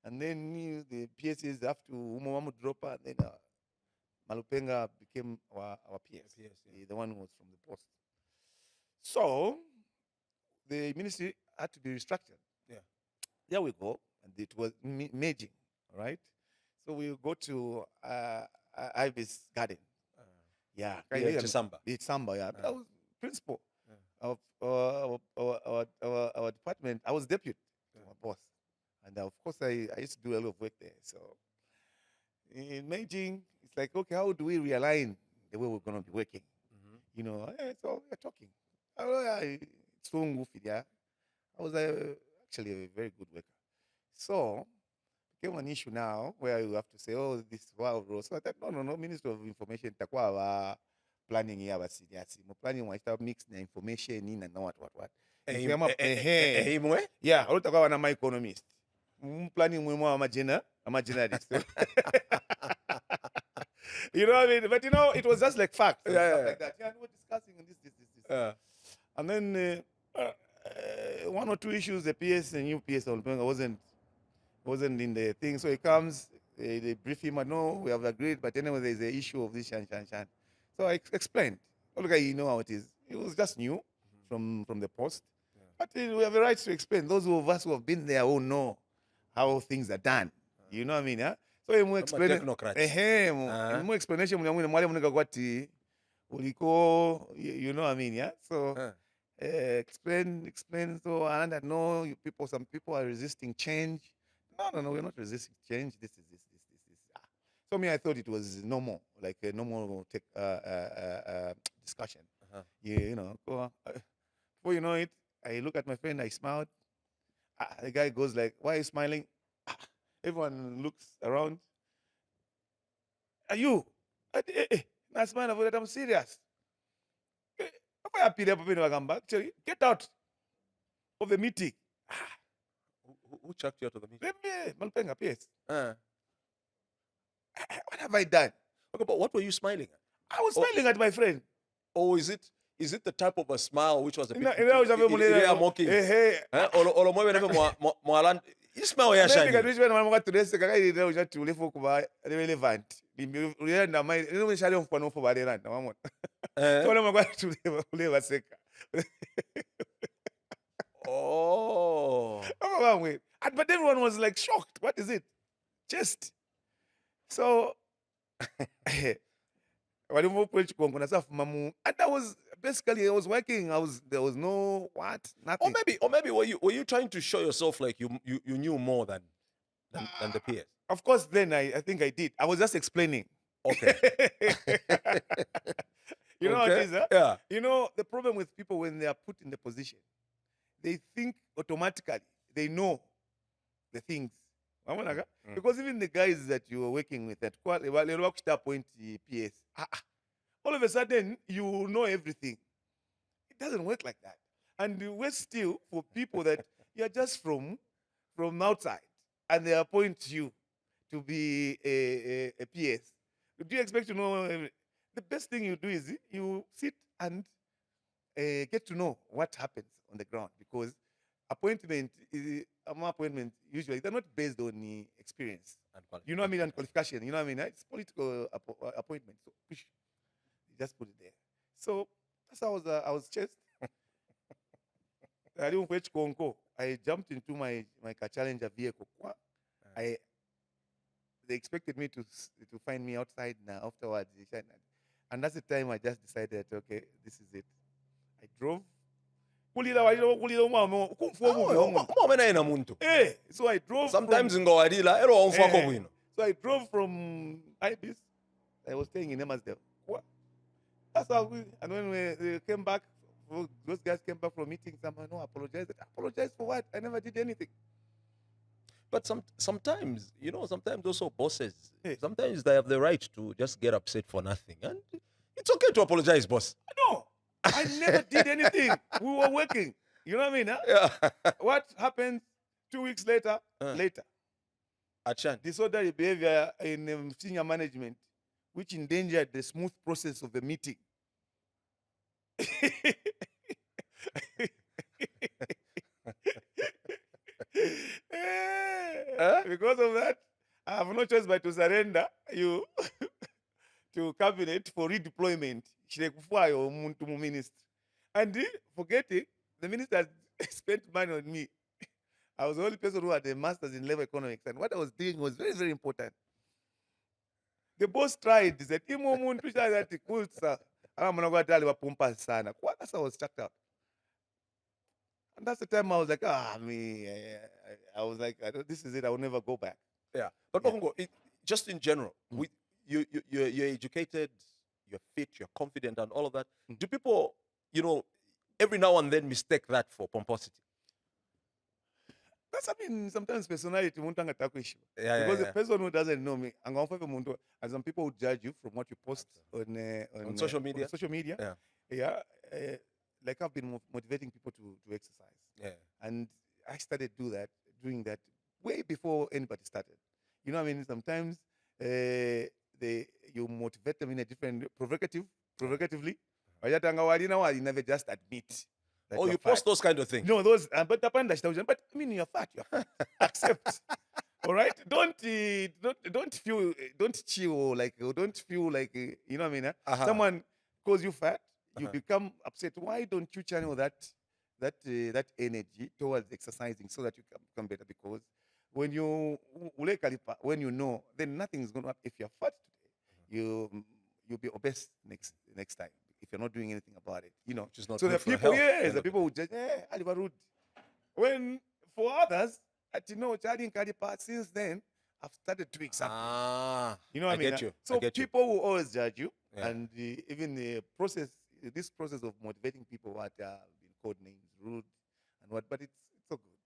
And then the PSs have to Umomamu drop and then Malupenga became our PS. The one who was from the post. So the ministry had to be restructured. Yeah. There we go. And it was merging. Right? So we go to Ivy's garden. It's Samba. It's Samba, yeah. I was principal of our department. I was deputy to my boss. And of course, I used to do a lot of work there. So in merging, it's like, okay, how do we realign the way we're going to be working? So we're talking. It's so goofy, yeah. I was actually a very good worker. So became an issue now where you have to say, oh, this is wild role. So I thought, no, Minister of Information, takwa planning here, planning one mix the information in and what. Yeah, I don't am economist. Planning more, I'm a journalist. You know what I mean? But it was just like facts and stuff like that. Yeah, we were discussing this. And then 1 or 2 issues, the PS and new PS wasn't in the thing. So he comes, they brief him, no, we have agreed, but anyway, there's an issue of this, shan. So I explained. Look, you know how it is. It was just new. from the post. But we have a right to explain. Those of us who have been there will know how things are done. You know what I mean? Yeah? So more explain. Technocrats. More explanation. You know what I mean? Yeah. So explain. So and I know some people are resisting change. No, we're not resisting change. This is. So I thought it was normal, like a normal discussion. You know. Before you know it, I look at my friend, I smiled. The guy goes like, "Why are you smiling?" Everyone looks around. Are you? Not smiling about it. I'm serious. Actually, get out of the meeting. Who chucked you out of the meeting? What have I done? Okay, but what were you smiling at? I was smiling at my friend. Oh, is it the type of a smile which was a bit mocking? You smile ya shani. Relevant. Oh. But everyone was like shocked. What is it? Just so and that was basically I was working. There was no nothing. Or maybe were you trying to show yourself like you knew more than the peers? Of course, then I think I did. I was just explaining. Okay. You know what it is? Huh? Yeah. You know the problem with people when they are put in the position, they think automatically they know the things. Because even the guys that you were working with at point PS, all of a sudden you know everything. It doesn't work like that. And we're still for people that you're just from outside and they appoint you to be a PS. Do you expect to know? The best thing you do is you sit and get to know what happens on the ground, because appointment usually they're not based on experience. You know what I mean? And qualification. You know what I mean? It's political appointment. So push, you just put it there. So that's how I was chased. I didn't wait Congo. I jumped into my Challenger vehicle. They expected me to find me outside now afterwards. And that's the time I just decided, okay, this is it. I drove. So I drove. Sometimes so I drove from Ibis. I was staying in Emersdale. That's how and when they came back, those guys came back from meetings. Someone apologize. Apologize for what? I never did anything. But sometimes, sometimes also bosses, sometimes they have the right to just get upset for nothing. And it's okay to apologize, boss. No, I never did anything. We were working. You know what I mean? Huh? Yeah. What happened 2 weeks later? Disorderly behavior in senior management, which endangered the smooth process of the meeting. Because of that, I have no choice but to surrender you to cabinet for redeployment. And forgetting, the minister spent money on me. I was the only person who had a master's in labor economics, and what I was doing was very, very important. The boss tried. He said, that cool, sir. That's how I was struck out. And that's the time I was like, I was like, this is it. I will never go back. Yeah. But Makungo, just in general, you're educated, you're fit, you're confident, and all of that. Do people, every now and then mistake that for pomposity? That's, sometimes personality because the person who doesn't know me, and some people would judge you from what you post on social media. On social media. Like I've been motivating people to exercise. Yeah. And I started doing that way before anybody started. You know what I mean? Sometimes you motivate them in a different provocatively. You never just admit. Oh, you post those kind of things? No, those. But you're fat. You're fat. Accept. All right. Don't chill. Don't feel like you know what I mean. Someone calls you fat. you become upset. Why don't you channel that energy towards exercising so that you can become better? Because when when you know, then nothing is going to happen. If you're fat today, you'll be obese next time if you're not doing anything about it. Which is not So good the for people, health, at the yes, end the of the people who just Aliva rude. When for others, charging Kadipa, since then I've started doing something. You know what I mean? get you. So I get you. people will always judge you, Yeah. and even this process of motivating people, what been called names, rude, and what, but it's so good.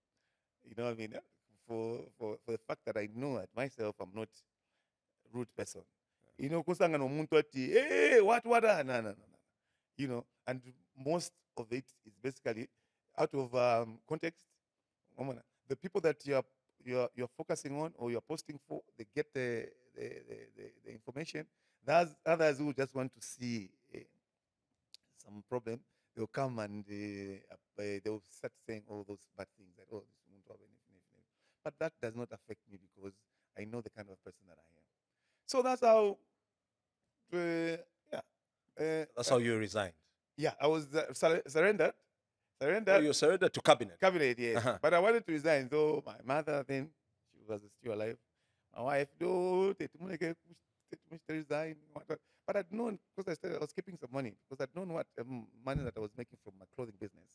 You know what I mean? For the fact that I know at myself, I'm not a rude person. Kusanga nomuntu ati, hey, what, no. And most of it is basically out of context. The people that you're focusing on or you're posting for, they get the information. There's others who just want to see some problem. They'll come and they'll start saying all those bad things that this won't have anything. But that does not affect me because I know the kind of person that I am. So that's how. That's how you resigned. Yeah, I was surrendered. Oh, you surrendered to cabinet. Cabinet, yes. But I wanted to resign, though my mother then, she was still alive. My wife, no, resign. But I'd known, because I was keeping some money, because I'd known what money that I was making from my clothing business.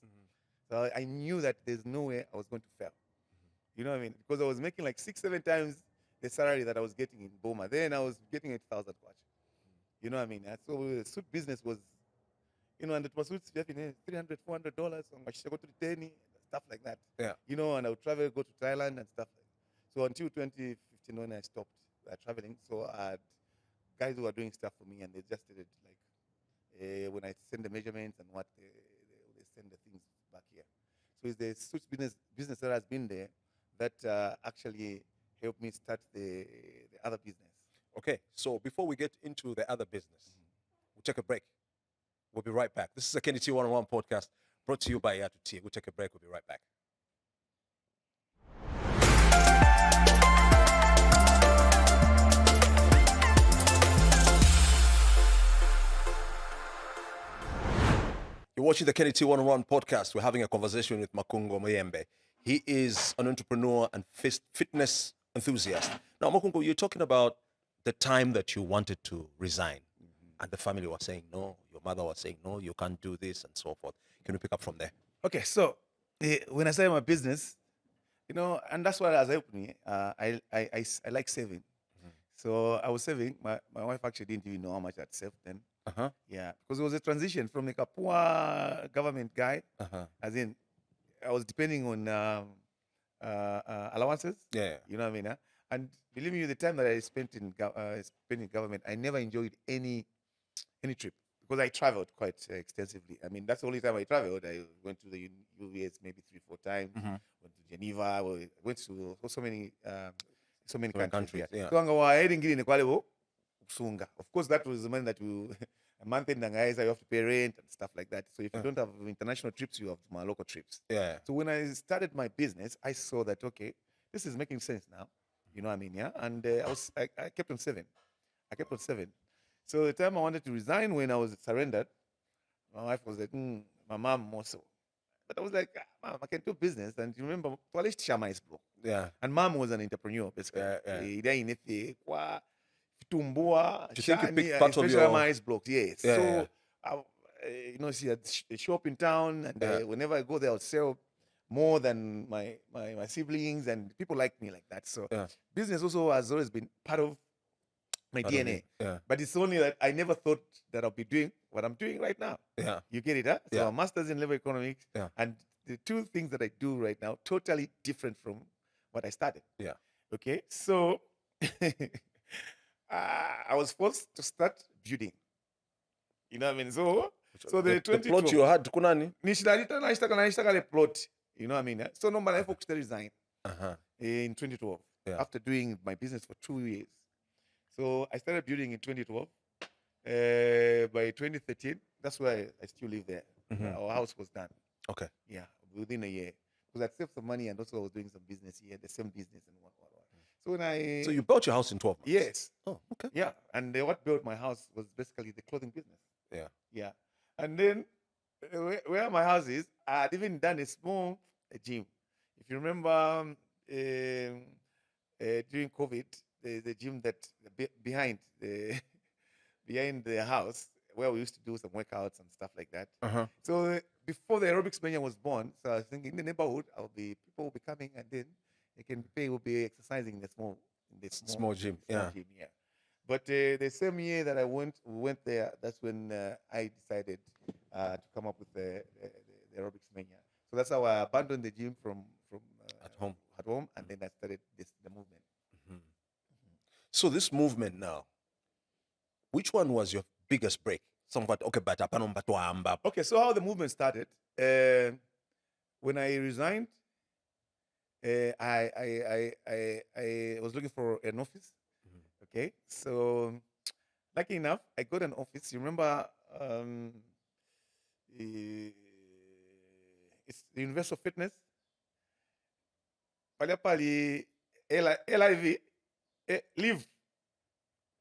So I knew that there's no way I was going to fail. You know what I mean? Because I was making like 6-7 times the salary that I was getting in Boma. Then I was getting 8,000 kwacha. You know what I mean? So the suit business was, and it was $300, $400 on my go to the stuff like that. Yeah. And I would travel, go to Thailand and stuff like that. So until 2015 when I stopped traveling, so I had guys who were doing stuff for me, and they just did it like when I send the measurements and what they send the things back here. So it's the suits business that has been there that actually helped me start the other business. Okay, so before we get into the other business, we'll take a break. We'll be right back. This is a Kenny T 101 podcast brought to you by Yatu T. We'll take a break. We'll be right back. You're watching the Kenny T 101 podcast. We're having a conversation with Makungo Muyembe. He is an entrepreneur and fitness enthusiast. Now, Makungo, you're talking about the time that you wanted to resign. And the family was saying no, your mother was saying no, you can't do this, and so forth. Can you pick up from there? Okay, so when I started my business, and that's what has helped me. I like saving. So I was saving. My wife actually didn't even know how much I'd saved then. Yeah, because it was a transition from like a poor government guy, as in I was depending on allowances. Yeah. You know what I mean? And believe me, the time that I spent in government, I never enjoyed any trip because I traveled quite extensively. I mean, that's the only time I traveled. I went to the US maybe 3-4 times. Went to Geneva. Went to so many countries. Yeah. Of course, that was the money that a month in guys, you have to pay rent and stuff like that. So if you don't have international trips, you have my local trips. Yeah. So when I started my business, I saw that this is making sense now. You know what I mean? Yeah. And I kept on saving. So the time I wanted to resign, when I was surrendered, my wife was like, my mom more so. But I was like, Mom, I can do business. And you remember, Yeah. and mom was an entrepreneur, basically. Yeah. Do you think you picked part of your block? Yes. Yeah, so, she had a shop in town, and whenever I go there, I'll sell more than my siblings, and people like me like that. So business also has always been part of my DNA. Yeah. But it's only that I never thought that I'll be doing what I'm doing right now. Yeah. You get it, huh? So Yeah. a master's in labor economics, Yeah. and the two things that I do right now, totally different from what I started. Yeah. Okay, so I was forced to start building. You know what I mean? So the plot you had, kunani? Nishitaka the plot. You know what I mean? So no, but I focused to resign in 2012 after doing my business for 2 years. So I started building in 2012. By 2013, that's why I still live there. Our house was done. Okay. Yeah, within a year. Because I saved some money and also I was doing some business here, the same business and what. So you built your house in 12 months? Yes. Oh, okay. Yeah, and what built my house was basically the clothing business. Yeah. Yeah. And then where my house is, I had even done a small gym. If you remember, during COVID, the gym that behind the behind the house where we used to do some workouts and stuff like that. Uh-huh. So before the aerobics mania was born, so I was thinking in the neighborhood, people will be coming and then they can pay, will be exercising in the Small gym, yeah. gym, yeah. But the same year that we went there, that's when I decided to come up with the aerobics mania. So that's how I abandoned the gym from at home, and then I started the movement. So this movement now, which one was your biggest break? Somewhat okay, but Okay, so how the movement started? When I resigned, I was looking for an office. Okay, so lucky enough, I got an office. You remember, it's the University of Fitness. Pali LIV, live.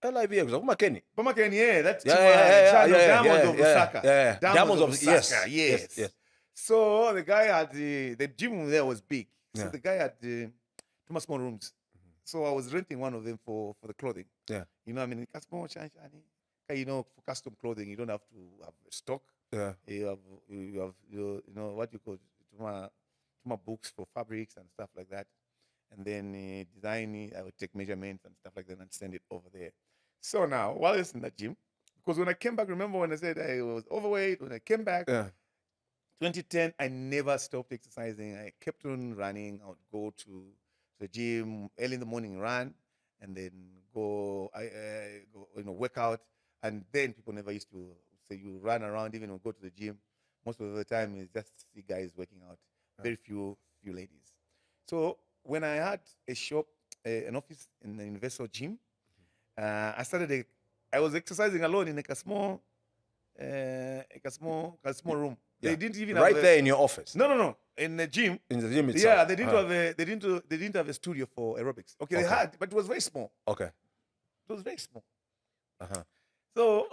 LIV Makeni. Pamakeni, yeah, that's Diamonds of Lusaka. Yeah. Diamonds of Lusaka, yes. So the guy had the gym there was big. So Yeah. the guy had 2 small rooms. So I was renting one of them for the clothing. Yeah. You know, I mean, you know, for custom clothing, you don't have to have stock. Yeah. You have you know what you call tuma books for fabrics and stuff like that. And then designing, I would take measurements and stuff like that and send it over there. So now, while I was in that gym, because when I came back, remember when I said I was overweight, when I came back, Yeah. 2010, I never stopped exercising. I kept on running. I would go to the gym early in the morning, run, and then go, work out. And then people never used to say you run around, even or go to the gym. Most of the time, it's just see guys working out. Very few ladies. So when I had a shop, an office in the Universal Gym, I was exercising alone in a small room. Yeah. They didn't even right have there in your office. No. In the gym. In the gym itself. Yeah, they didn't have a studio for aerobics. Okay, they Okay. had, but it was very small. Okay. It was very small. Uh-huh. So,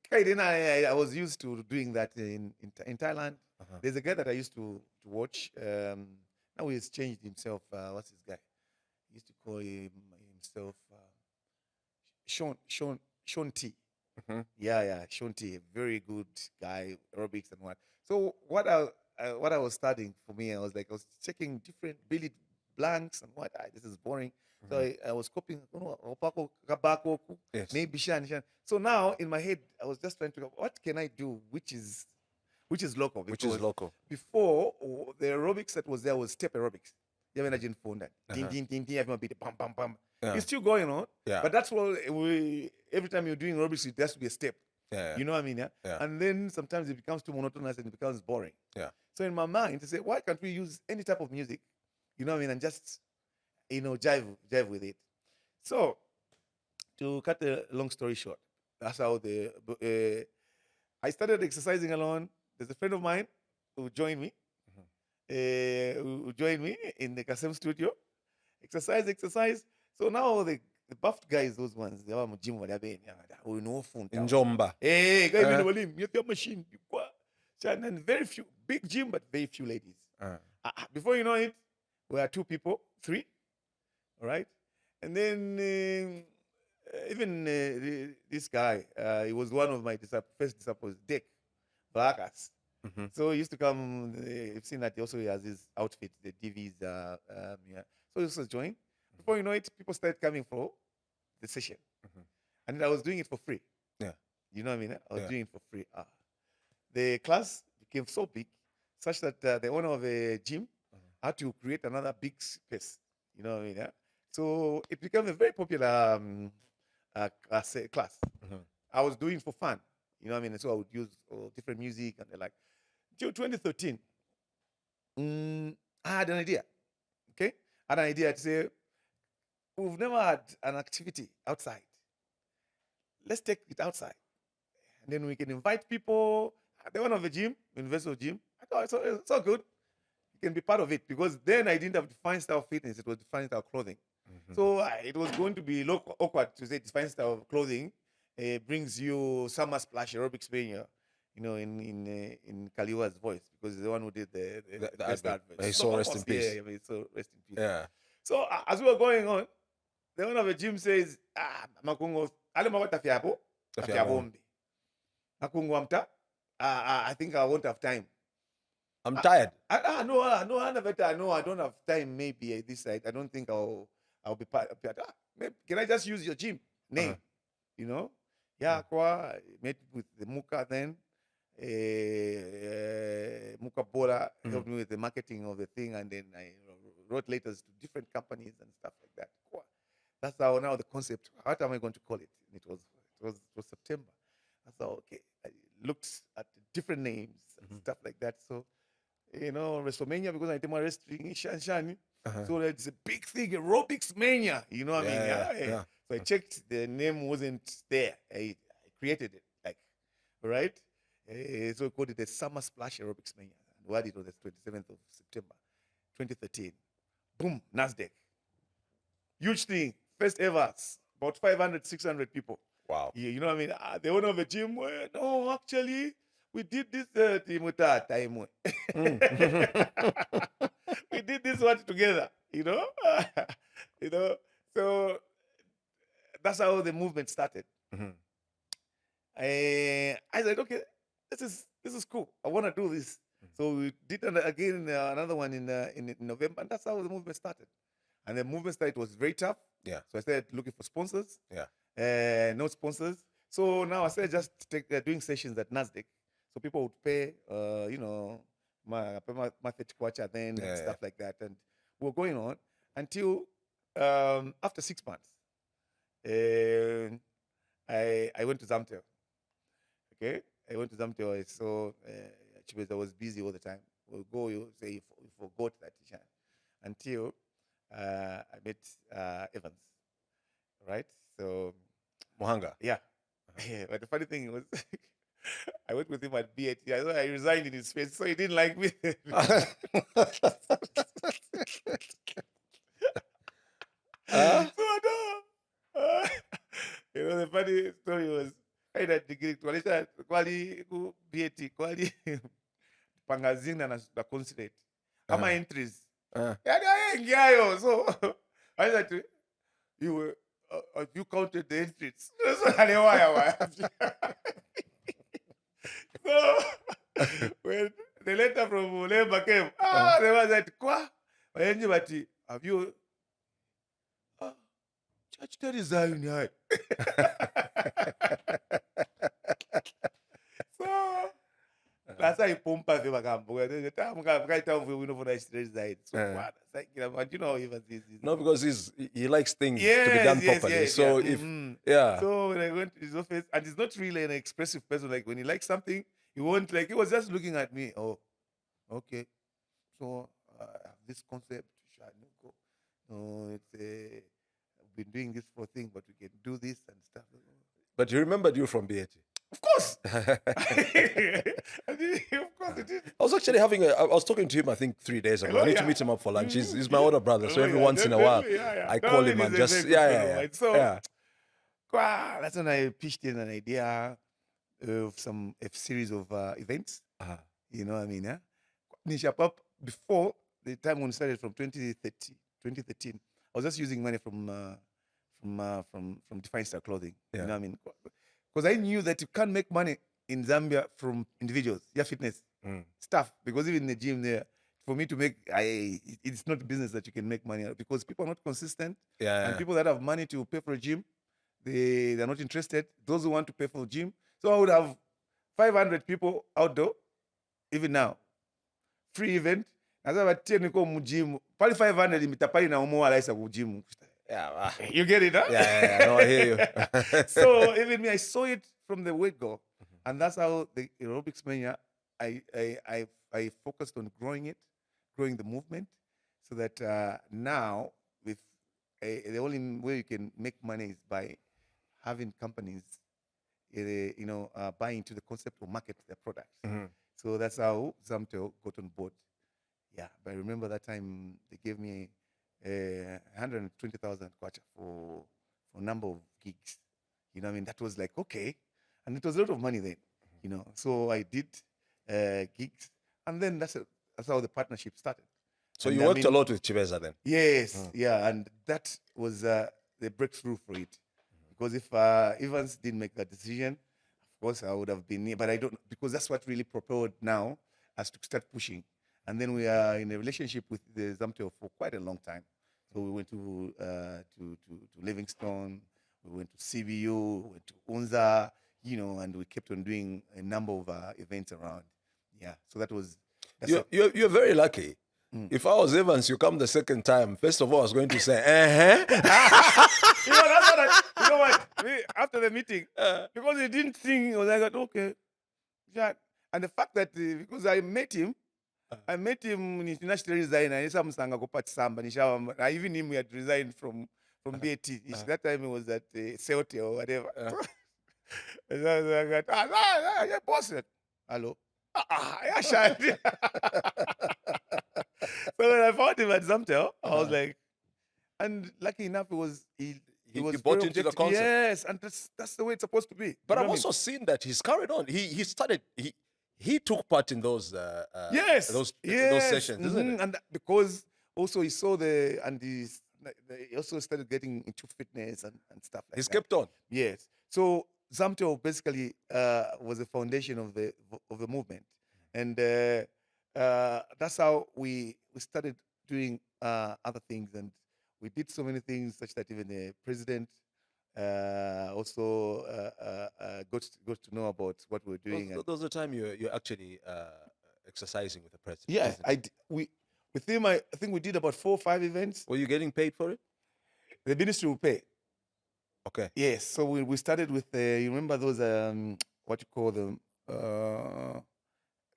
okay, then I was used to doing that in Thailand. Uh-huh. There's a guy that I used to watch. Now he's changed himself. What's his guy? He used to call himself Sean T. Mhm. Yeah, Sean T. A very good guy, aerobics and what. So what I was studying for me, I was checking different Billy blanks and what. This is boring. So I was copying. Yes. Maybe Shan. So now in my head, I was just trying to go, what can I do which is local? Which is Because local. before, the aerobics that was there was step aerobics. You have imagine phone that. Uh-huh. Everyone beat bam, bam, bam. Yeah. It's still going on. Yeah. But that's what every time you're doing aerobics, it has to be a step. Yeah. You know what I mean? Yeah? Yeah. And then sometimes it becomes too monotonous and it becomes boring. Yeah. So in my mind, I say, why can't we use any type of music? You know what I mean? And just, jive with it. So to cut a long story short, that's how I started exercising alone. There's a friend of mine who joined me. Who joined me in the Kasem studio. Exercise. So now the buffed guys, those ones, they are gym we know phone. In Jomba. Hey, guys, you have machine. And very few, big gym, but very few ladies. Before you know it, we are 2 people, 3. All right. And then this guy, he was one of my first disciples, Dick Vargas. Mhm. So he used to come. You've seen that he also has his outfit, the DVs. Yeah. So he used to join. Before you know it, people started coming for the session, and I was doing it for free. Yeah. You know what I mean? I was Yeah. doing it for free. The class became so big, such that the owner of the gym had to create another big space. You know what I mean? Yeah? So it became a very popular class. I was doing it for fun. You know what I mean? And so I would use different music and the like. Till 2013, I had an idea. Okay? I had an idea to say, we've never had an activity outside. Let's take it outside. And then we can invite people. The one of the gym, Universal Gym. I thought it's all good. You can be part of it because then I didn't have Defined Style Fitness. It was Defined Style Clothing. So it was going to be awkward to say Defined Style Clothing brings you summer splash aerobics mania. in Kaliwa's voice, because he's the one who did the The best advert. advert. He saw rest in peace. Yeah, I mean, so rest in peace. Yeah. So as we were going on, the owner of the gym says, Makungo, ale mawata fiabo, afiabombi. Makungo amta, I think I won't have time. I'm tired. No, I don't have time. Maybe this side, I don't think I'll be part. Can I just use your gym name? You know, yeah. I met with the Muka then. Muka Bora helped me with the marketing of the thing, and then I wrote letters to different companies and stuff like that. That's how now the concept. What am I going to call it? It was September. That's how okay. I looked at different names and stuff like that. So WrestleMania, because I take my wrestling Shani. So it's a big thing, aerobics mania. You know what I mean? Yeah. So I checked, the name wasn't there. I created it, like, right? So I called it the Summer Splash Aerobics Mania. And we had it on the 27th of September, 2013. Boom, NASDAQ. Huge thing. First ever. About 500, 600 people. Wow. Yeah, you know what I mean? The owner of the gym, no, actually, we did this time. We did this one together, So that's how the movement started. I said, okay, this is cool. I want to do this. So we did again another one in November, and that's how the movement started. And the movement started, was very tough. Yeah. So I started looking for sponsors. Yeah. No sponsors. So now I started just doing sessions at NASDAQ. So people would pay, my 30 kwacha then and stuff like that. And we were going on until after 6 months. I went to Zambia. Okay, I went to Zambia. I saw I was busy all the time. We'll go, you say you forgot that until I met Evans, right? So Mohanga. yeah. But the funny thing was, I went with him at BAT. I resigned in his face, so he didn't like me. The funny story was, I had degree quali BAT quali pangazina na consulate. Ama entries. Yeah, so I said to you counted the entries. So when the letter from Mulenga came, they was like, "Kwa, have you church that is in here?" So that's how you pump up the campo. The time right now we know for the straight side. So what? But even this. No, because he likes things to be done properly. So if So when I went to his office, and he's not really an expressive person. Like when he likes something, he won't he was just looking at me. Oh, okay. So this concept, no, it's I've been doing this for a thing, but we can do this and stuff. But he remembered you from BAT. Of course. Of course it did. I was actually I was talking to him, I think 3 days ago. I need to meet him up for lunch. He's my older brother, so every once in a while I call him and just So that's when I pitched in an idea of a series of events. You know what I mean? Yeah. Before the time when we started from 2013, I was just using money from Defined Star Clothing. You know what I mean? Because I knew that you can't make money in Zambia from individuals, fitness stuff. Because even in the gym there, for me to make, it's not a business that you can make money out, because people are not consistent. And people that have money to pay for a gym, they're not interested. Those who want to pay for a gym. So I would have 500 people outdoor, even now. Free event. As I 10 go gym, probably 500 mitapali na umo alaisa ku gym. Yeah, you get it, huh? Yeah, no, I hear you. So even me, I saw it from the word go, and that's how the aerobics mania. I focused on growing the movement, so that now with the only way you can make money is by having companies, buy into the concept or market their products. So that's how Zamtel got on board. Yeah, but I remember that time they gave me 120,000 kwacha for a number of gigs. You know what I mean? That was like, okay. And it was a lot of money then. you know. So I did gigs, and then that's how the partnership started. So And you I worked a mean, lot with Chibeza then? Yes, yeah, and that was the breakthrough for it. Because if Evans didn't make that decision, of course I would have been here. But I don't, because that's what really propelled now us to start pushing. And then we are in a relationship with the Zambia for quite a long time. So we went to Livingstone, we went to CBU, we went to Unza, you know, and we kept on doing a number of events around. Yeah, so that's You're very lucky. If I was Evans, you come the second time. First of all, I was going to say, uh-huh. You know, that's what you know what? After the meeting, because he didn't sing, I was like, okay. Yeah. And the fact that, because I met him in international resign, and some sang go part samba, even him, we had resigned from BAT. That time he was at Ceote or whatever. And I was like, yeah, boss. Hello. Yeah, Shad. So when I found him at Zamtel, I was like, and lucky enough, he was He very bought into the objective. concept. Yes, and that's the way it's supposed to be. But You know I've what I mean? also seen that he's carried on. He took part in those Yes, those yes, sessions, isn't it? And because also he saw he also started getting into fitness and stuff like He's that. kept on. Yes. So Zamto basically was the foundation of the movement, and that's how we started doing other things, and we did so many things such that even the president also got to know about what we were doing. And Those are the time you're actually exercising with the president. yeah, isn't it? we with him, I think we did about 4 or 5 events. Were you getting paid for it? The ministry will pay. Okay. Yes, so we started with you remember those what you call them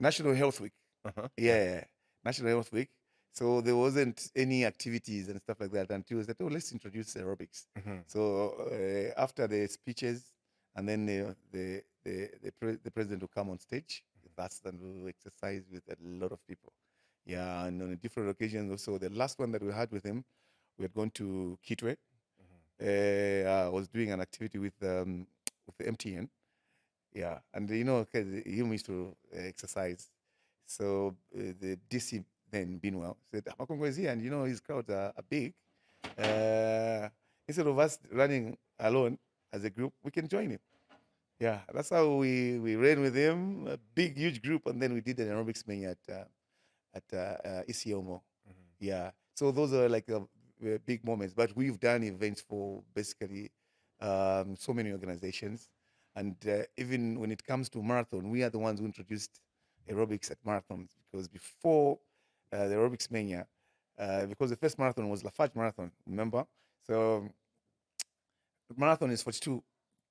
National Health Week. Uh-huh. Yeah, National Health Week. So there wasn't any activities and stuff like that until we said, oh, let's introduce aerobics. So after the speeches, and then the president will come on stage with us, and we will exercise with a lot of people. Yeah, and on different occasions also. The last one that we had with him, we had gone to Kitwe. I was doing an activity with the MTN. Yeah, and you know, cause he used to exercise. So the DC then Binwell said, Makungo is here, and you know his crowds are big. Instead of us running alone as a group, we can join him. Yeah, that's how we ran with him, a big, huge group, and then we did an aerobics mania at Isiomo. Yeah, so those are like big moments. But we've done events for basically so many organizations, and even when it comes to marathon, we are the ones who introduced aerobics at marathons, because before the aerobics mania, because the first marathon was Lafarge Marathon, remember? So marathon is 42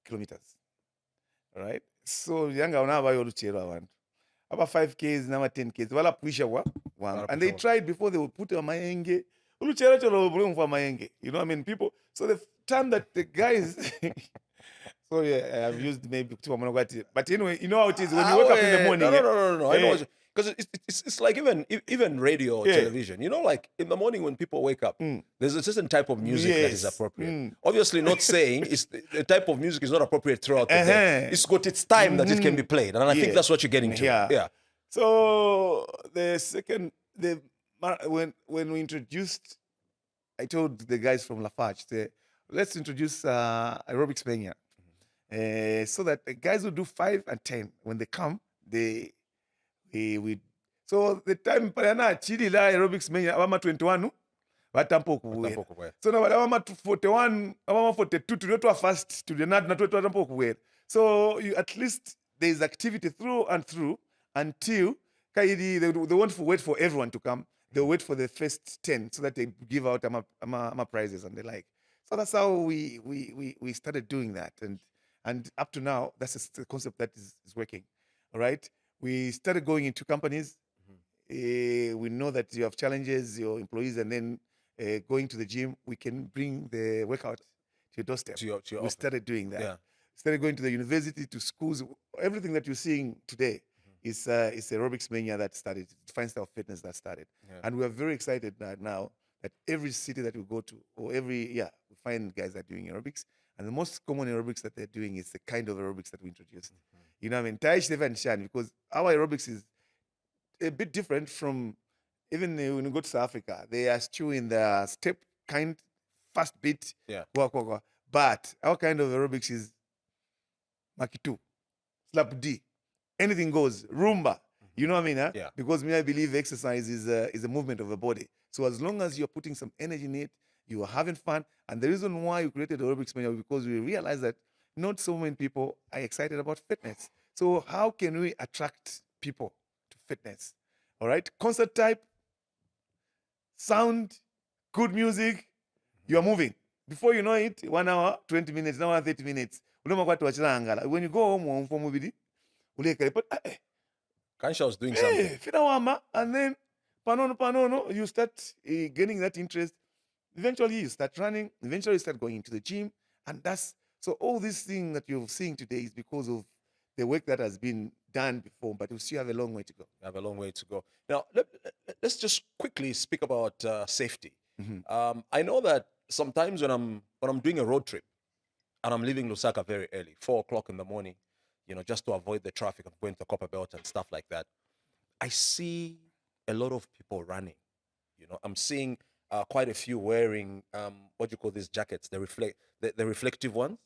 kilometers, all right? So yanga unabayo luchero abantu. About 5Ks, now 10Ks. Wala puisha wa. And they tried before they would put a mayenge. Uluchero cholo bulungu for mayenge. You know what I mean? People. So the time that the guys sorry, I've used maybe too monogati. But anyway, you know how it is when you wake up in the morning. No. I know because it's like even radio or television. You know, like in the morning when people wake up, there's a certain type of music that is appropriate. Obviously, not saying the type of music is not appropriate throughout the day. It's got its time that it can be played, and I think that's what you're getting to. Yeah. So the second when we introduced, I told the guys from Lafarge, let's introduce aerobics mania. So that the guys who do 5 and 10, when they come, we so the time parana chili la aerobics mania abama 21 batampo kuwera. So na abama 41 abama 42 to fast to the not batampo kuwera. So you, at least there is activity through and through until they won't wait for everyone to come. They'll wait for the first 10 so that they give out prizes and the like. So that's how we started doing that, and up to now, that's the concept that is working. All right, we started going into companies. We know that you have challenges, your employees, and then going to the gym, we can bring the workout to your doorstep. We started doing that. Yeah. Started going to the university, to schools. Everything that you're seeing today is aerobics mania that started, Fine Style Fitness that started. And we are very excited now that every city that we go to, or we find guys that are doing aerobics. And the most common aerobics that they're doing is the kind of aerobics that we introduced. You know what I mean? Tai Chi and Shan, because our aerobics is a bit different from even when you go to South Africa. They are still in the step kind, fast beat, Yeah. wah. But our kind of aerobics is Makitu, Slap D, anything goes, Rumba. You know what I mean? Huh? Yeah. Because me, I believe exercise is a movement of the body. So as long as you're putting some energy in it, you are having fun. And the reason why we created aerobics mania was because we realized that not so many people are excited about fitness. So how can we attract people to fitness? All right, concert type, sound, good music, you are moving. Before you know it, 1 hour, 20 minutes, 1 hour, 30 minutes. When you go home for movie, Kansha was doing something. and then panono, you start gaining that interest. Eventually, you start running. Eventually, you start going into the gym, and that's so. All this thing that you're seeing today is because of the work that has been done before, but we still have a long way to go. We have a long way to go. Now, let's just quickly speak about safety. I know that sometimes when I'm doing a road trip and I'm leaving Lusaka very early, 4 o'clock in the morning, you know, just to avoid the traffic of going to the Copper Belt and stuff like that, I see a lot of people running. You know, I'm seeing quite a few wearing what do you call these jackets? The reflective ones.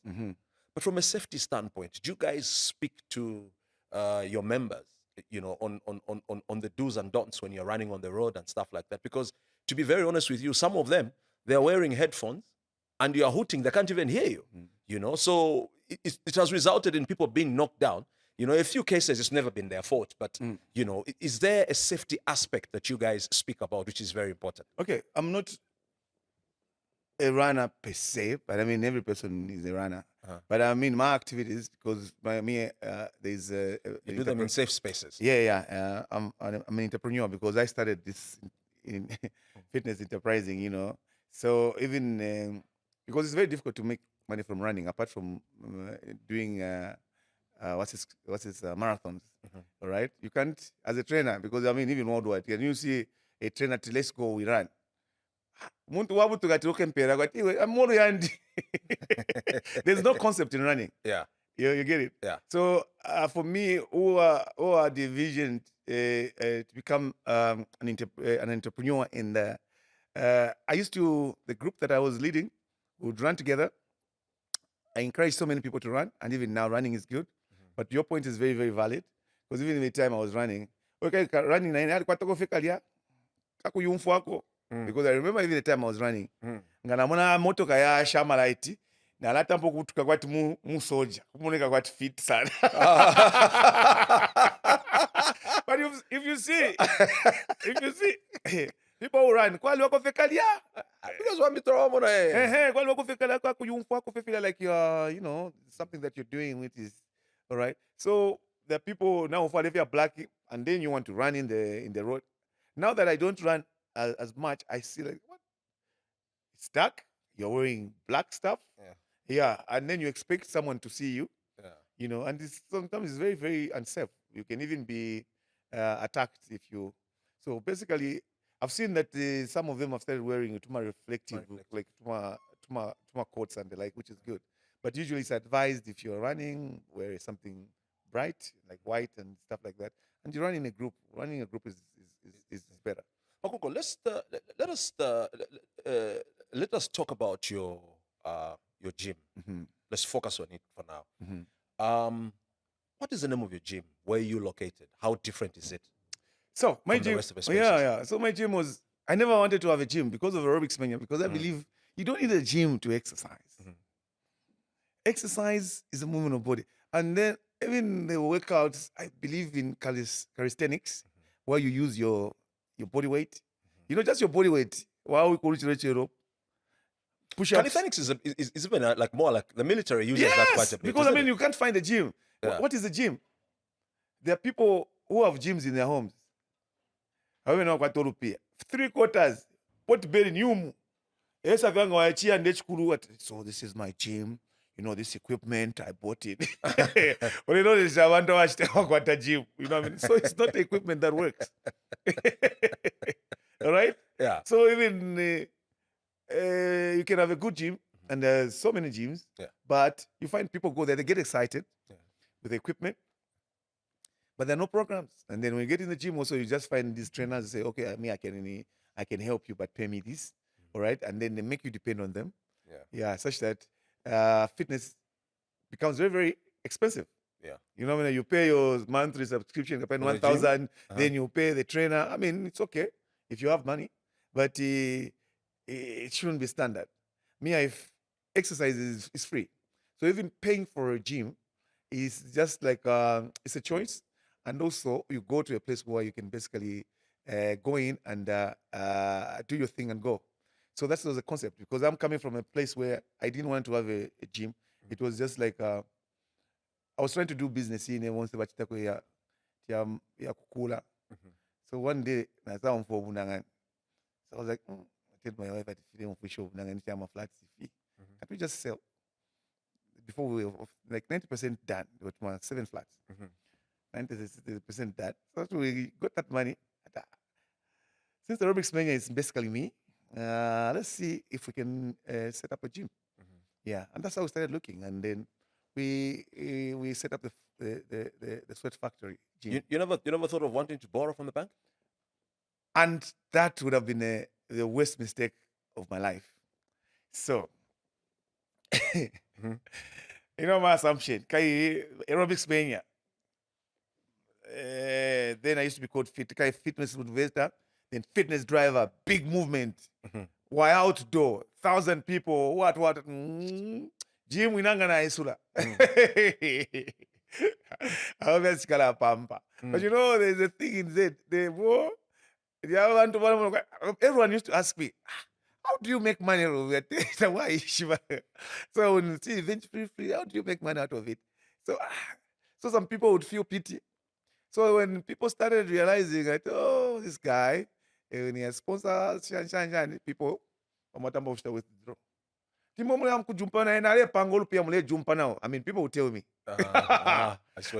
But from a safety standpoint, do you guys speak to your members, you know, on the do's and don'ts when you're running on the road and stuff like that? Because to be very honest with you, some of them, they're wearing headphones and you're hooting, they can't even hear you, you know? So it has resulted in people being knocked down. You know, a few cases, it's never been their fault, but, you know, is there a safety aspect that you guys speak about, which is very important? Okay, I'm not a runner per se, but I mean, every person is a runner. But I mean, my activities, because by me, there's You do them in safe spaces. Yeah. I'm an entrepreneur because I started this in fitness enterprising, you know. So even because it's very difficult to make money from running, apart from doing what's his marathons. All right, you can't as a trainer, because I mean, even worldwide, can you see a trainer? Let's go, we run. Muntu wabutu kati okempera kwati iwe amoro yandi. There's no concept in running. Yeah. You get it? Yeah. So for me, who are the vision to become an entrepreneur in the, I used to, the group that I was leading would run together. I encourage so many people to run, and even now running is good. But your point is very, very valid, because even in the time I was running, okay, running, because I remember even the time I was running, nganamona motoka ya Shamalaiti, nalata mpo kutuka kwati mu soldier, kumoneka kwati fit sana. But if you see, people who run, kwali wako fekalia. Because one bit wrong, Kwali wako fekalia kwa kuyumfu wako fekalia, like you know, something that you're doing with is all right. So the people now, if you're black and then you want to run in the road. Now that I don't run as much, I see like, what? It's dark. You're wearing black stuff. Yeah, and then you expect someone to see you. You know, and sometimes it's very, very unsafe. You can even be attacked if you. So basically, I've seen that some of them have started wearing tuma reflective, like tuma coats and the like, which is good. But usually it's advised if you're running, wear something bright, like white and stuff like that. And you run in a group. Running a group is better. Makungo, let us talk about your gym. Let's focus on it for now. What is the name of your gym? Where are you located? How different is it? So my from gym, the rest of the spaces? yeah. So my gym was, I never wanted to have a gym because of aerobics mania, because I believe you don't need a gym to exercise. Exercise is a movement of body, and then even the workouts, I believe in calisthenics, where you use your body weight. You know, just your body weight. Wow, we call it push-ups. Calisthenics is even like more like the military uses that quite a bit. Because I mean, you can't find a gym. What is a gym? There are people who have gyms in their homes. I don't know what to pay. 3/4 pot belly new. So this is my gym. You know, this equipment, I bought it. But you know, this I want to watch the gym. You know what I mean? So it's not the equipment that works. All right? Yeah. So even you can have a good gym, and there's so many gyms, but you find people go there, they get excited with the equipment, but there are no programs. And then when you get in the gym, also you just find these trainers say, okay, I can help you, but pay me this, all right? And then they make you depend on them. Yeah, such that fitness becomes very, very expensive. Yeah. You know, when you pay your monthly subscription, you pay For the gym? 1,000, then you pay the trainer. I mean, it's okay if you have money, but it shouldn't be standard. If exercise is free, so even paying for a gym is just like it's a choice, and also you go to a place where you can basically go in and do your thing and go. So that was the concept, because I'm coming from a place where I didn't want to have a gym. It was just like I was trying to do business in once ya kukula. So one day I saw for Bunangan. So I was like, I told my wife at the film for show Bunangan a flat fee. Can we just sell? Before we were like 90% done, there were 7 flats. 90% done. So we got that money. Since the aerobics mania is basically me, let's see if we can set up a gym. Yeah, and that's how we started looking, and then we set up the sweat factory gym. You never thought of wanting to borrow from the bank? And that would have been the worst mistake of my life. So, you know my assumption, kai aerobics mania. Then I used to be called fitness motivator, then fitness driver, big movement. Why outdoor, 1,000 people, what? Gym winangana isula. But you know, there's a thing in Z. Everyone used to ask me, how do you make money out of it? Why? So when you see event free, how do you make money out of it? So some people would feel pity. So when people started realizing that, oh, this guy, when he has sponsors, people, withdraw. I mean, people will tell me.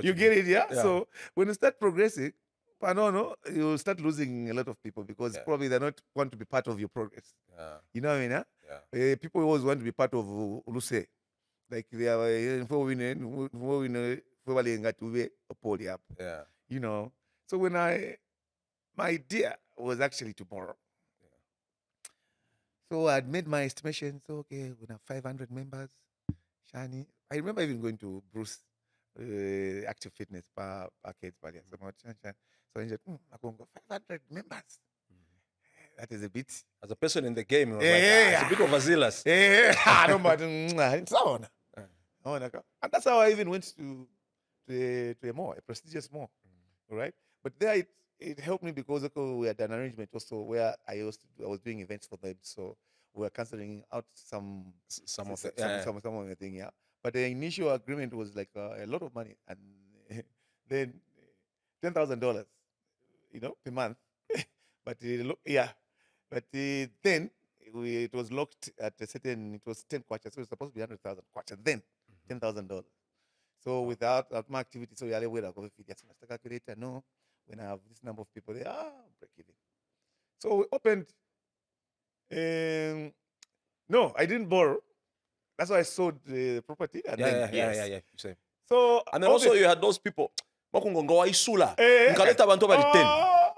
You get it, yeah? So when you start progressing, you start losing a lot of people, because probably they're not want to be part of your progress. You know what I mean? Huh? People always want to be part of Uluse. Like they are you know. So when my idea was actually to borrow. So I'd made my estimation. So okay, we have 500 members. Shani, I remember even going to Bruce Active Fitness arcades, so I said, Makungo, 500 members. That is a bit. As a person in the game, it was it's a bit overzealous. I don't know, and that's how I even went to a mall, a prestigious mall, right? But there it helped me, because we had an arrangement also where I was doing events for them, so we were cancelling out some of the thing, yeah. But the initial agreement was like a lot of money, and then $10,000, per month. But then it was locked at a certain. It was 10 kwacha, so it was supposed to be 100,000 kwacha. Then $10,000. So without my activity, so you wait, I go feed. Calculator, no. When I have this number of people, they break even. So we opened. No, I didn't borrow. That's why I sold the property. And You say. So and then also you had those people. Makungo ngowa isula. Ngaleta bantu bali 10.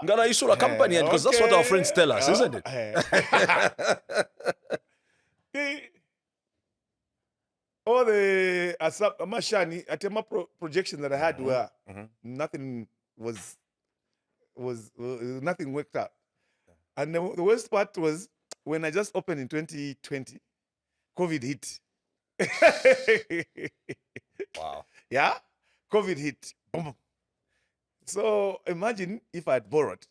Ngala isula company, because that's what our friends tell us, isn't it? All the mashani atema projections that I had were nothing nothing worked out. And the worst part was when I just opened in 2020, COVID hit. Wow. Yeah? COVID hit. Boom. So imagine if I had borrowed.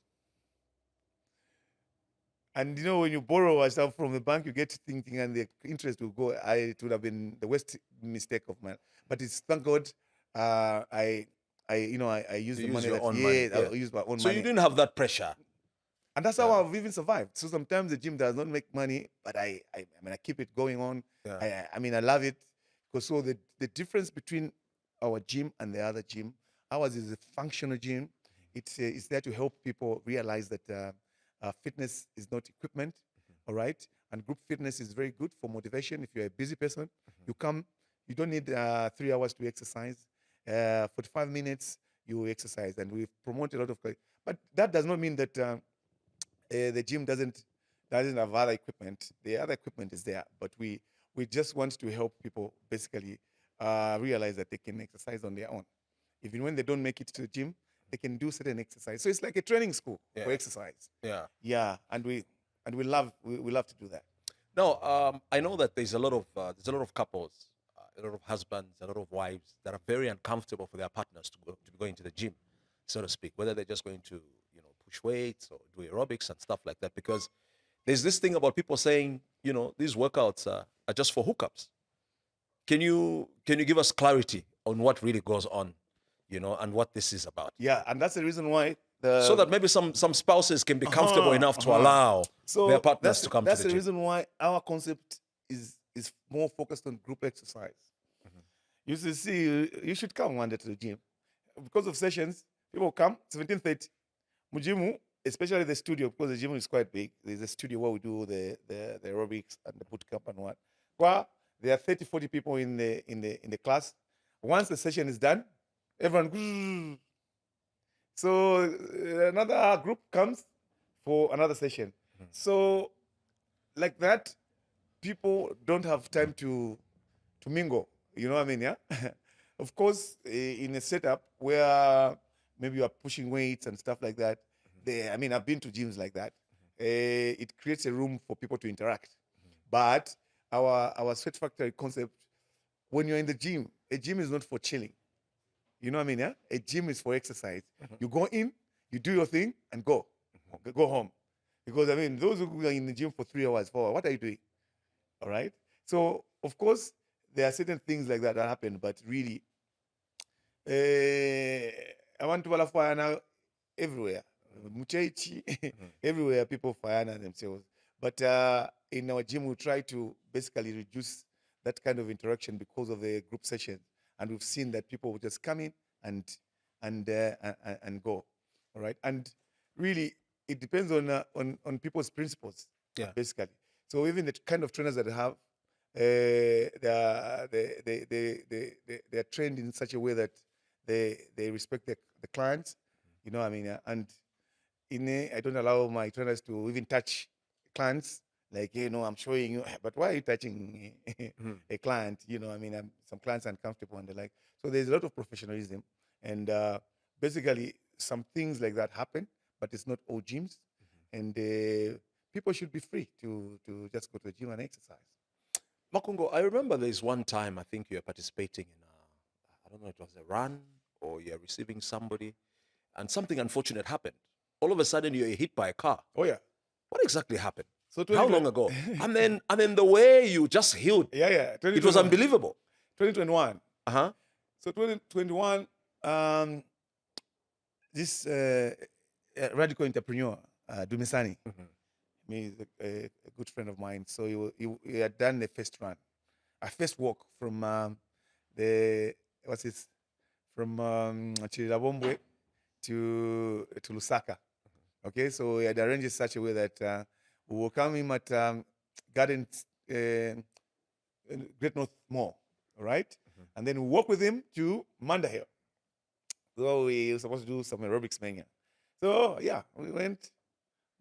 And when you borrow yourself from the bank, you get thinking, and the interest will go. It would have been the worst mistake of mine. But it's, thank God, I used the money. I used my own money. So you didn't have that pressure. And that's how I've even survived. So sometimes the gym does not make money, but I keep it going on. Yeah. I love it. Because so the difference between our gym and the other gym, ours is a functional gym. It's there to help people realize that fitness is not equipment, all right? And group fitness is very good for motivation. If you're a busy person, you come, you don't need 3 hours to exercise. 45 minutes, you exercise, and we promote a lot of. But that does not mean that the gym doesn't have other equipment. The other equipment is there, but we just want to help people basically realize that they can exercise on their own. Even when they don't make it to the gym, they can do certain exercise. So it's like a training school for exercise. Yeah. Yeah, and we love to do that. Now, I know that there's a lot of couples, a lot of husbands, a lot of wives that are very uncomfortable for their partners to be going to the gym, so to speak. Whether they're just going to push weights or do aerobics and stuff like that, because there's this thing about people saying these workouts are just for hookups. Can you give us clarity on what really goes on, and what this is about? Yeah, and that's the reason why So that maybe some spouses can be comfortable enough to allow their partners to come to the gym. That's the reason why our concept is more focused on group exercise. You should see, you should come one day to the gym. Because of sessions, people come 17:30. Mujimu, especially the studio, because the gym is quite big. There's a studio where we do the aerobics and the boot camp and what. Well, there are 30, 40 people in the class. Once the session is done, everyone. So another group comes for another session. So like that, people don't have time to mingle. You know what I mean? Yeah. Of course, in a setup where maybe you are pushing weights and stuff like that. I mean, I've been to gyms like that. It creates a room for people to interact. But our Sweat Factory concept, when you're in the gym, a gym is not for chilling. You know what I mean? Yeah. A gym is for exercise. You go in, you do your thing, and go home. Because I mean, those who are in the gym for 3 hours, 4 hours, what are you doing? All right. So of course, there are certain things like that happen, but really, I want to fire everywhere. Muchechi, everywhere people fire themselves. But in our gym, we try to basically reduce that kind of interaction because of the group sessions, and we've seen that people will just come in and go. All right, and really, it depends on people's principles. Yeah, basically. So even the kind of trainers that I have, they are trained in such a way that they respect the clients. You know what I mean? And I don't allow my trainers to even touch clients. Like, I'm showing you, but why are you touching a client? You know, I mean, some clients are uncomfortable and they're like, so there's a lot of professionalism. And basically, some things like that happen, but it's not all gyms. And people should be free to just go to the gym and exercise. Makungo, I remember there's one time I think you were participating in I don't know, it was a run or you're receiving somebody, and something unfortunate happened. All of a sudden, you're hit by a car. Oh yeah. What exactly happened? So how long ago? and then the way you just healed. Yeah. It was unbelievable. 2021. So 2021, this radical entrepreneur, Dumisani, he's a good friend of mine. So he had done the first run, a first walk from from Chirabombwe to Lusaka. Okay, so he had arranged it such a way that we will come him at Garden Great North Mall, all right? And then we walk with him to Mandahel. So we were supposed to do some aerobics mania. So yeah, we went.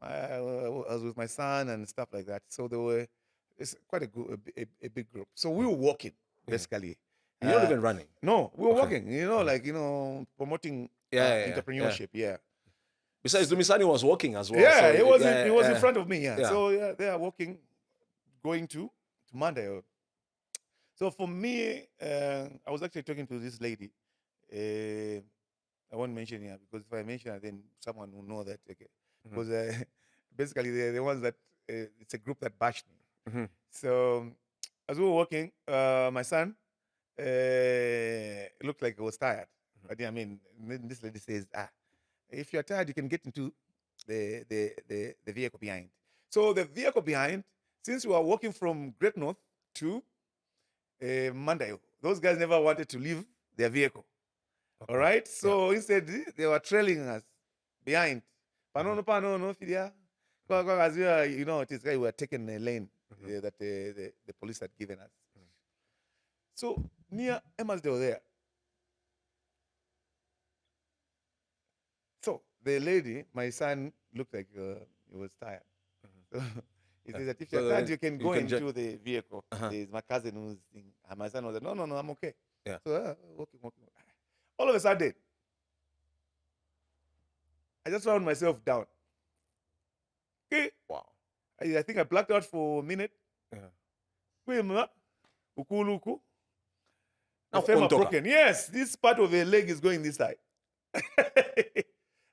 I was with my son and stuff like that. So it's quite a big group. So we were walking basically. You're not even running. No, we were walking. Promoting entrepreneurship. Yeah. Besides, Dumisani was walking as well. Yeah, so he was in front of me. Yeah. So they are walking, going to Mandahel. So for me, I was actually talking to this lady. I won't mention her because if I mention her, then someone will know that. Okay. Because basically they're the ones that it's a group that bashed me. So as we were walking, my son looked like he was tired. But I mean, this lady says, if you're tired, you can get into the vehicle behind. So the vehicle behind, since we were walking from Great North to Mandayo, those guys never wanted to leave their vehicle. Okay. All right? So instead, they were trailing us behind. Pano, Fidia. As we were taking a lane that the police had given us. So near Emma's, they were there. the lady, my son, looked like he was tired. So he says that if So you're tired, you can you go can into the vehicle. Uh-huh. There's my cousin who's thinking, and my son was like, no, I'm okay. Yeah. So walking. All of a sudden, I just found myself down. Okay. Wow. I think I blacked out for a minute. Yeah. Ukuluku. Now, The femur ontoka. broken. Yes, this part of the leg is going this side.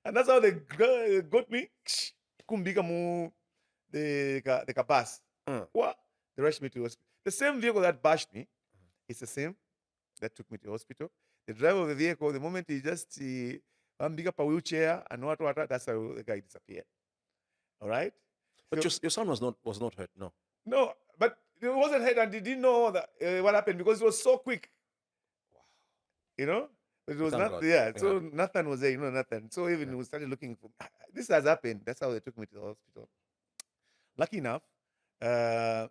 And that's how they got me. Kumbika mu the kabas. What? They rushed me to hospital. The same vehicle that bashed me, it's the same that took me to hospital. The driver of the vehicle, the moment he just big up a wheelchair and what, that's how the guy disappeared. All right? But So- your son was not hurt, no. No, but it wasn't hurt and he didn't know that, what happened because it was so quick. You know? But it was Thank not, God. yeah. So nothing was there, nothing. So even we started looking for, this has happened. That's how they took me to the hospital. Lucky enough, it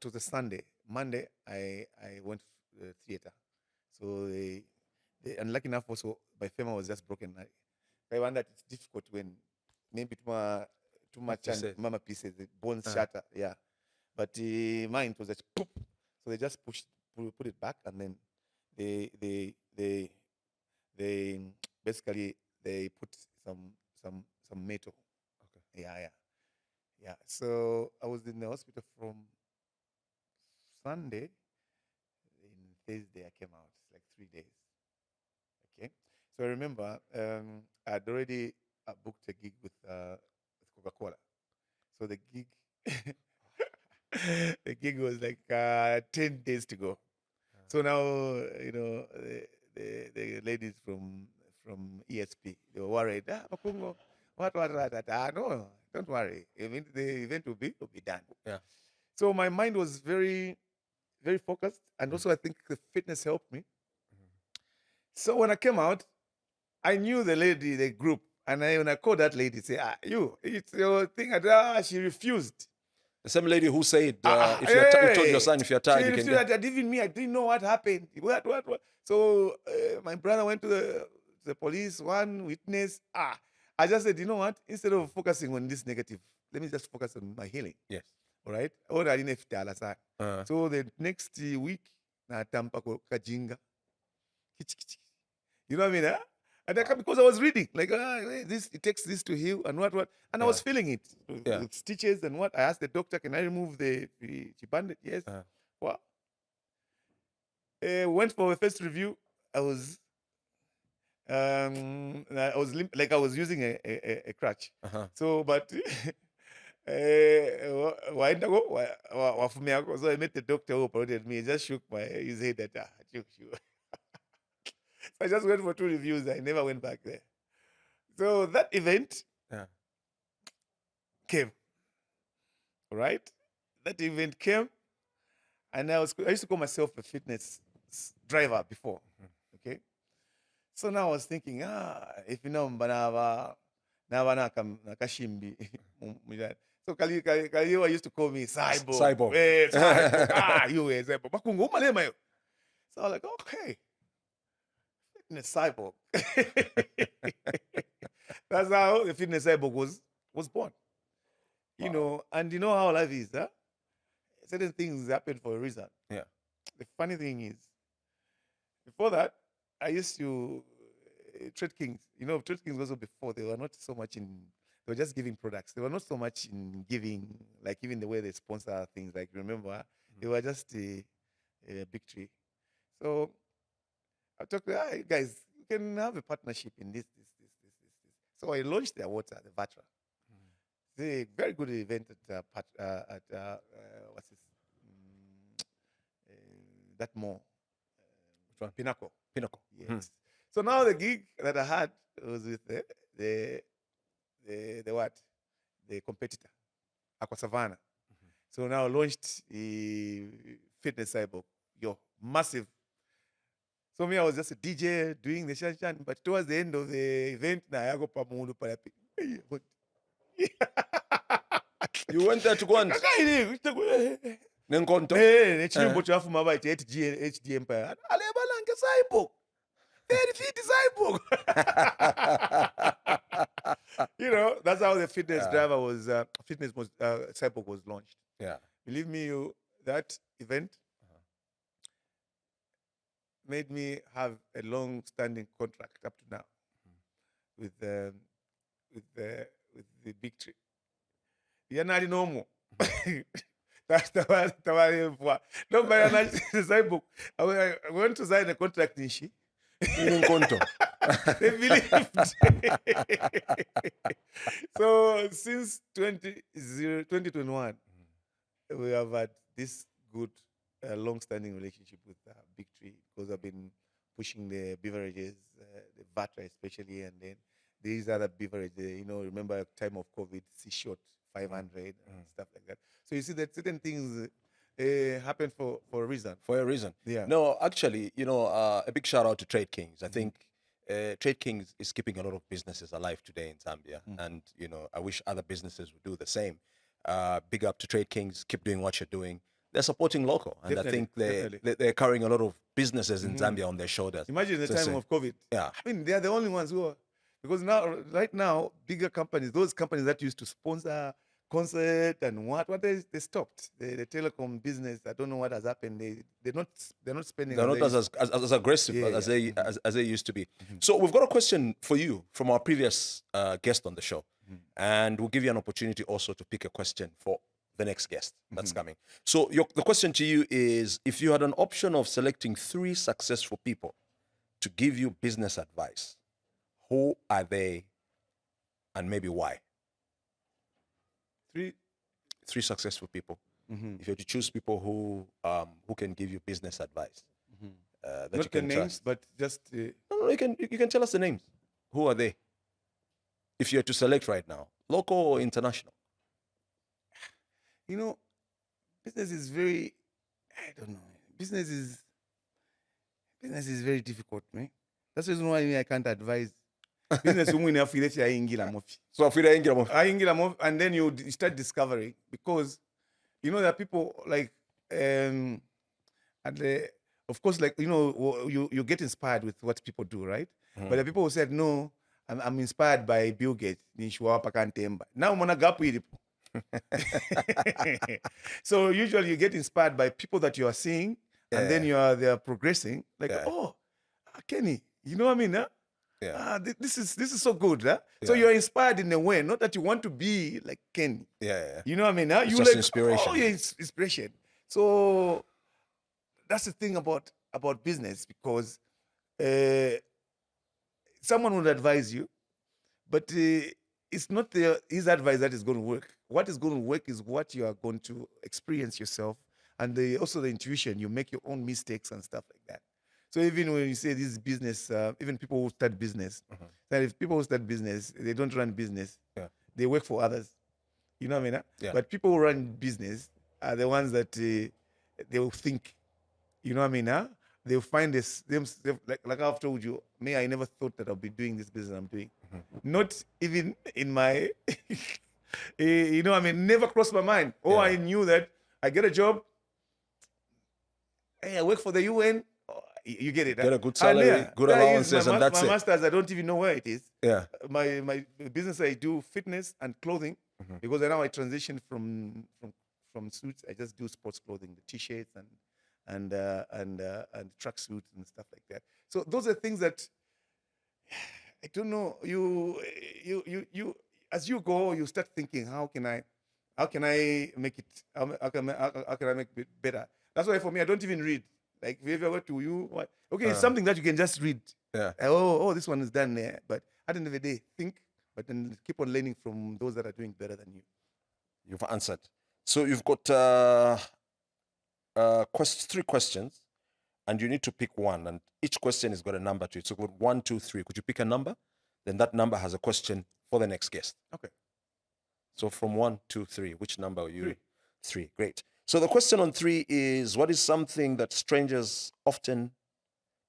was a Sunday. Monday, I went to the theater. So and lucky enough also, my femur was just broken. I found that it's difficult when maybe too much Pieces. and mama pieces, the bones shatter. Yeah. But mine was just poof. So they just put it back, and then they basically they put some metal. Okay. Yeah. So I was in the hospital from Sunday. In Thursday I came out. It's like 3 days. Okay. So I remember I'd already booked a gig with Coca-Cola. So the gig the gig was like 10 days to go. So now, the ladies from ESP, they were worried. Makungo, what? No, don't worry. The event will be done. Yeah. So my mind was very, very focused. And also I think the fitness helped me. So when I came out, I knew the lady, the group. And when I called that lady, say, it's your thing. She refused. The same lady who said, if you told your son if you're tired, you can get. Even me, I didn't know what happened. What? So my brother went to the police, one witness. I just said, you know what? Instead of focusing on this negative, let me just focus on my healing. Yes. All right? Or I didn't have to. Uh, So the next week, na tampa ko kajinga. You know what I mean? And because I was reading, like this, it takes this to heal, and what, and I was feeling it with stitches and what. I asked the doctor, can I remove the bandage? Yes. Well, went for a first review. I was like I was using a crutch. So, but so I met the doctor who operated me. He just shook his head that I just went for 2 reviews. I never went back there. So that event came. Right? That event came, and I used to call myself a fitness driver before. Okay? So now I was thinking, if you know Mbanava, Nakashimbi. So Kaliwa used to call me Cyborg. Cyborg. Cyborg. You is Cyborg. Makungo Muyembe. So I was like, okay. Fitness cyborg. That's how the fitness cyborg was born. You know, and you know how life is, huh? Certain things happen for a reason. Yeah. The funny thing is, before that, I used to Trade Kings. You know, Trade Kings also before, they were not so much in, they were just giving products. They were not so much in giving, like even the way they sponsor things. Like, remember, they were just a big tree. So I talked to you guys, you can have a partnership in this. So I launched their water, the Vatra. It's a very good event at what's this? That mall. Pinnacle. Yes. So now the gig that I had was with the what? The competitor, Aqua Savannah. So now I launched the Fitness Cyborg. Massive. So me, I was just a DJ doing the shan, but towards the end of the event, I go pa mundu pala. You went there to go and Nenkonto. Nechimbo chafu mabaita HD Empire. Alebala nke Cyborg. feet cyborg. You know, that's how the fitness driver was, cyborg was launched. Yeah. Believe me, that event made me have a long-standing contract up to now with the big tree. You're not normal. That's the one. Nobody analyzed the cyborg. I went to sign a contract in She. In Konto. They believed. So since 2021, we have had this good, long-standing relationship with Big Tree, because I've been pushing the beverages, the Vatra especially, and then these other beverages. You know, remember at time of COVID, C-Shot 500 and stuff like that. So you see that certain things happen for a reason. For a reason. Yeah. No, actually, you know, a big shout out to Trade Kings. I think Trade Kings is keeping a lot of businesses alive today in Zambia. And, you know, I wish other businesses would do the same. Big up to Trade Kings. Keep doing what you're doing. They're supporting local. And Definitely, I think they're carrying a lot of businesses in Zambia on their shoulders. Imagine the time of COVID. Yeah. I mean, they're the only ones who are, because now, right now, bigger companies, those companies that used to sponsor concert and what they stopped. The telecom business, I don't know what has happened. They're not spending. They're not as aggressive as they used to be. So we've got a question for you from our previous guest on the show, and we'll give you an opportunity also to pick a question for the next guest that's coming. So the question to you is: if you had an option of selecting 3 successful people to give you business advice, who are they, and maybe why? 3 successful people. If you had to choose people who can give you business advice, that Not you can the names, trust. but just No, you can tell us the names. Who are they? If you had to select right now, local or international? you know, business is very, I don't know. Business is very difficult, man. That's the reason why I can't advise. Business women have to ayingira mofi. So if we don't get Ayingira mofi, and then you start discovering, because you know there are people like and of course, like, you know, you get inspired with what people do, right? But there are people who said, no, I'm inspired by Bill Gates. Now I'm gonna gap with people. So usually you get inspired by people that you are seeing, and then they are progressing. Like, oh, Kenny, you know what I mean? Huh? Yeah. This is so good. Huh? So you're inspired in a way, not that you want to be like Kenny. Yeah. You know what I mean? Huh? It's You just like inspiration. Oh, yeah, it's inspiration. So that's the thing about business, because someone would advise you, but it's not his advice that is going to work. What is going to work is what you are going to experience yourself, and also the intuition. You make your own mistakes and stuff like that. So even when you say this business, even people who start business, that if people who start business, they don't run business. They work for others. You know what I mean? Huh? Yeah. But people who run business are the ones that they will think. You know what I mean? Huh? They'll find this, like I've told you, me, I never thought that I'll be doing this business I'm doing. Not even in my, you know what I mean? Never crossed my mind. Oh, I knew that I get a job. Hey, I work for the UN. Oh, you get it. Get a good salary, good allowances, and that's my it. master's, I don't even know where it is. Yeah. My business, I do fitness and clothing, because now I transitioned from suits. I just do sports clothing, the t-shirts and track suits and stuff like that. So those are things that I don't know. You as you go, you start thinking, how can I make it? How can I make it better? That's why for me, I don't even read. Like, if you ever go to you, what? Okay, it's something that you can just read. Yeah. Oh, this one is done there. But at the end of the day, think, but then keep on learning from those that are doing better than you. You've answered. So you've got 3 questions, and you need to pick one, and each question has got a number to it. So 1, 2, 3. Could you pick a number? Then that number has a question for the next guest. Okay. So from 1, 2, 3, which number are you? 3. 3. Great. So the question on 3 is: what is something that strangers often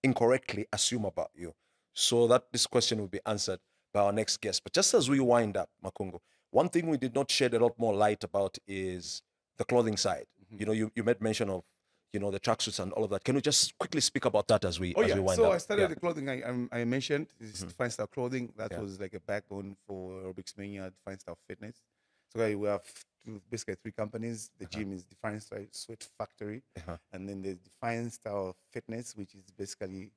incorrectly assume about you? So that this question will be answered by our next guest. But just as we wind up, Makungo, one thing we did not shed a lot more light about is the clothing side. You know, you made mention of you know, the tracksuits and all of that. Can you just quickly speak about that as we Oh as yeah, we wind so up? I started Yeah. the clothing I mentioned. This Define Style Clothing. That Yeah. was like a backbone for Aerobics Mania, Define Style Fitness. So we have basically 3 companies. The gym is Define Style Sweat Factory, and then there's Define Style Fitness, which is basically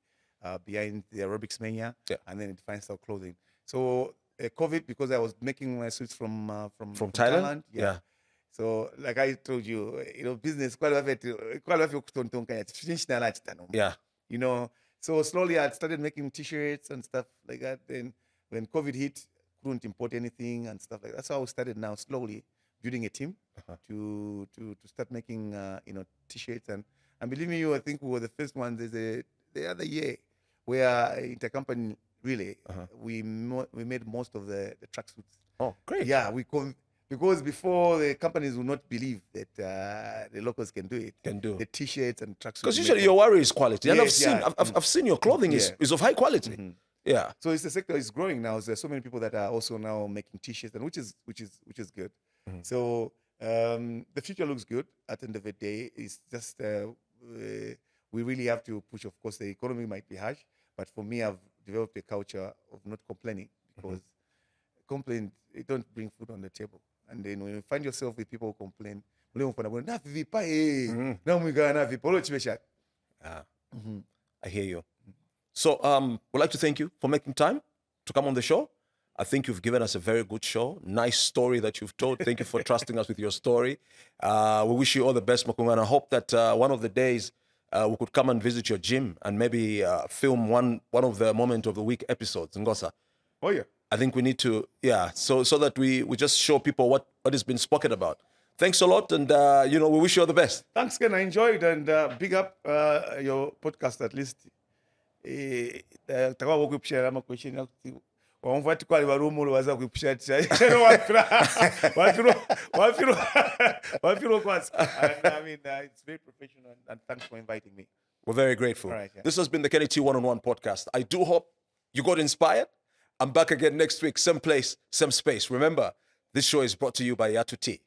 behind the Aerobics Mania, Yeah. and then Define Style Clothing. So COVID, because I was making my suits from Thailand? yeah. Yeah. So like I told you, business quite a bit, Yeah. you know. So slowly I started making T-shirts and stuff like that. Then when COVID hit, couldn't import anything and stuff like that. That's how I started now, slowly building a team to start making T-shirts and believe me, I think we were the first ones. The other year where intercompany really we made most of the tracksuits. Oh, great. Yeah, because before the companies would not believe that the locals can do it. Can do. The T-shirts and tracksuits. Because usually your worry is quality. And I've Yes, seen yeah. I've seen your clothing Yeah. is of high quality. Yeah. So it's the sector is growing now. There's so many people that are also now making T-shirts, and which is good. So the future looks good. At the end of the day, it's just we really have to push. Of course, the economy might be harsh, but for me, I've developed a culture of not complaining because complaint it don't bring food on the table. And then when you find yourself with people who complain, I hear you. So we'd like to thank you for making time to come on the show. I think you've given us a very good show. Nice story that you've told. Thank you for trusting us with your story. We wish you all the best, Makungo, and I hope that one of the days we could come and visit your gym and maybe film one of the Moment of the Week episodes, Ngosa. Oh yeah. I think we need to, so that we just show people what has been spoken about. Thanks a lot, and we wish you all the best. Thanks, Ken. I enjoyed and big up your podcast at least. Wamfati kwali varumu vaza kuipushatisa wafiro kwasi. I mean, it's very professional, and thanks for inviting me. We're very grateful. All right, yeah. This has been the Kenny T One-on-One podcast. I do hope you got inspired. I'm back again next week, same place, same space. Remember, this show is brought to you by Yatu Tea.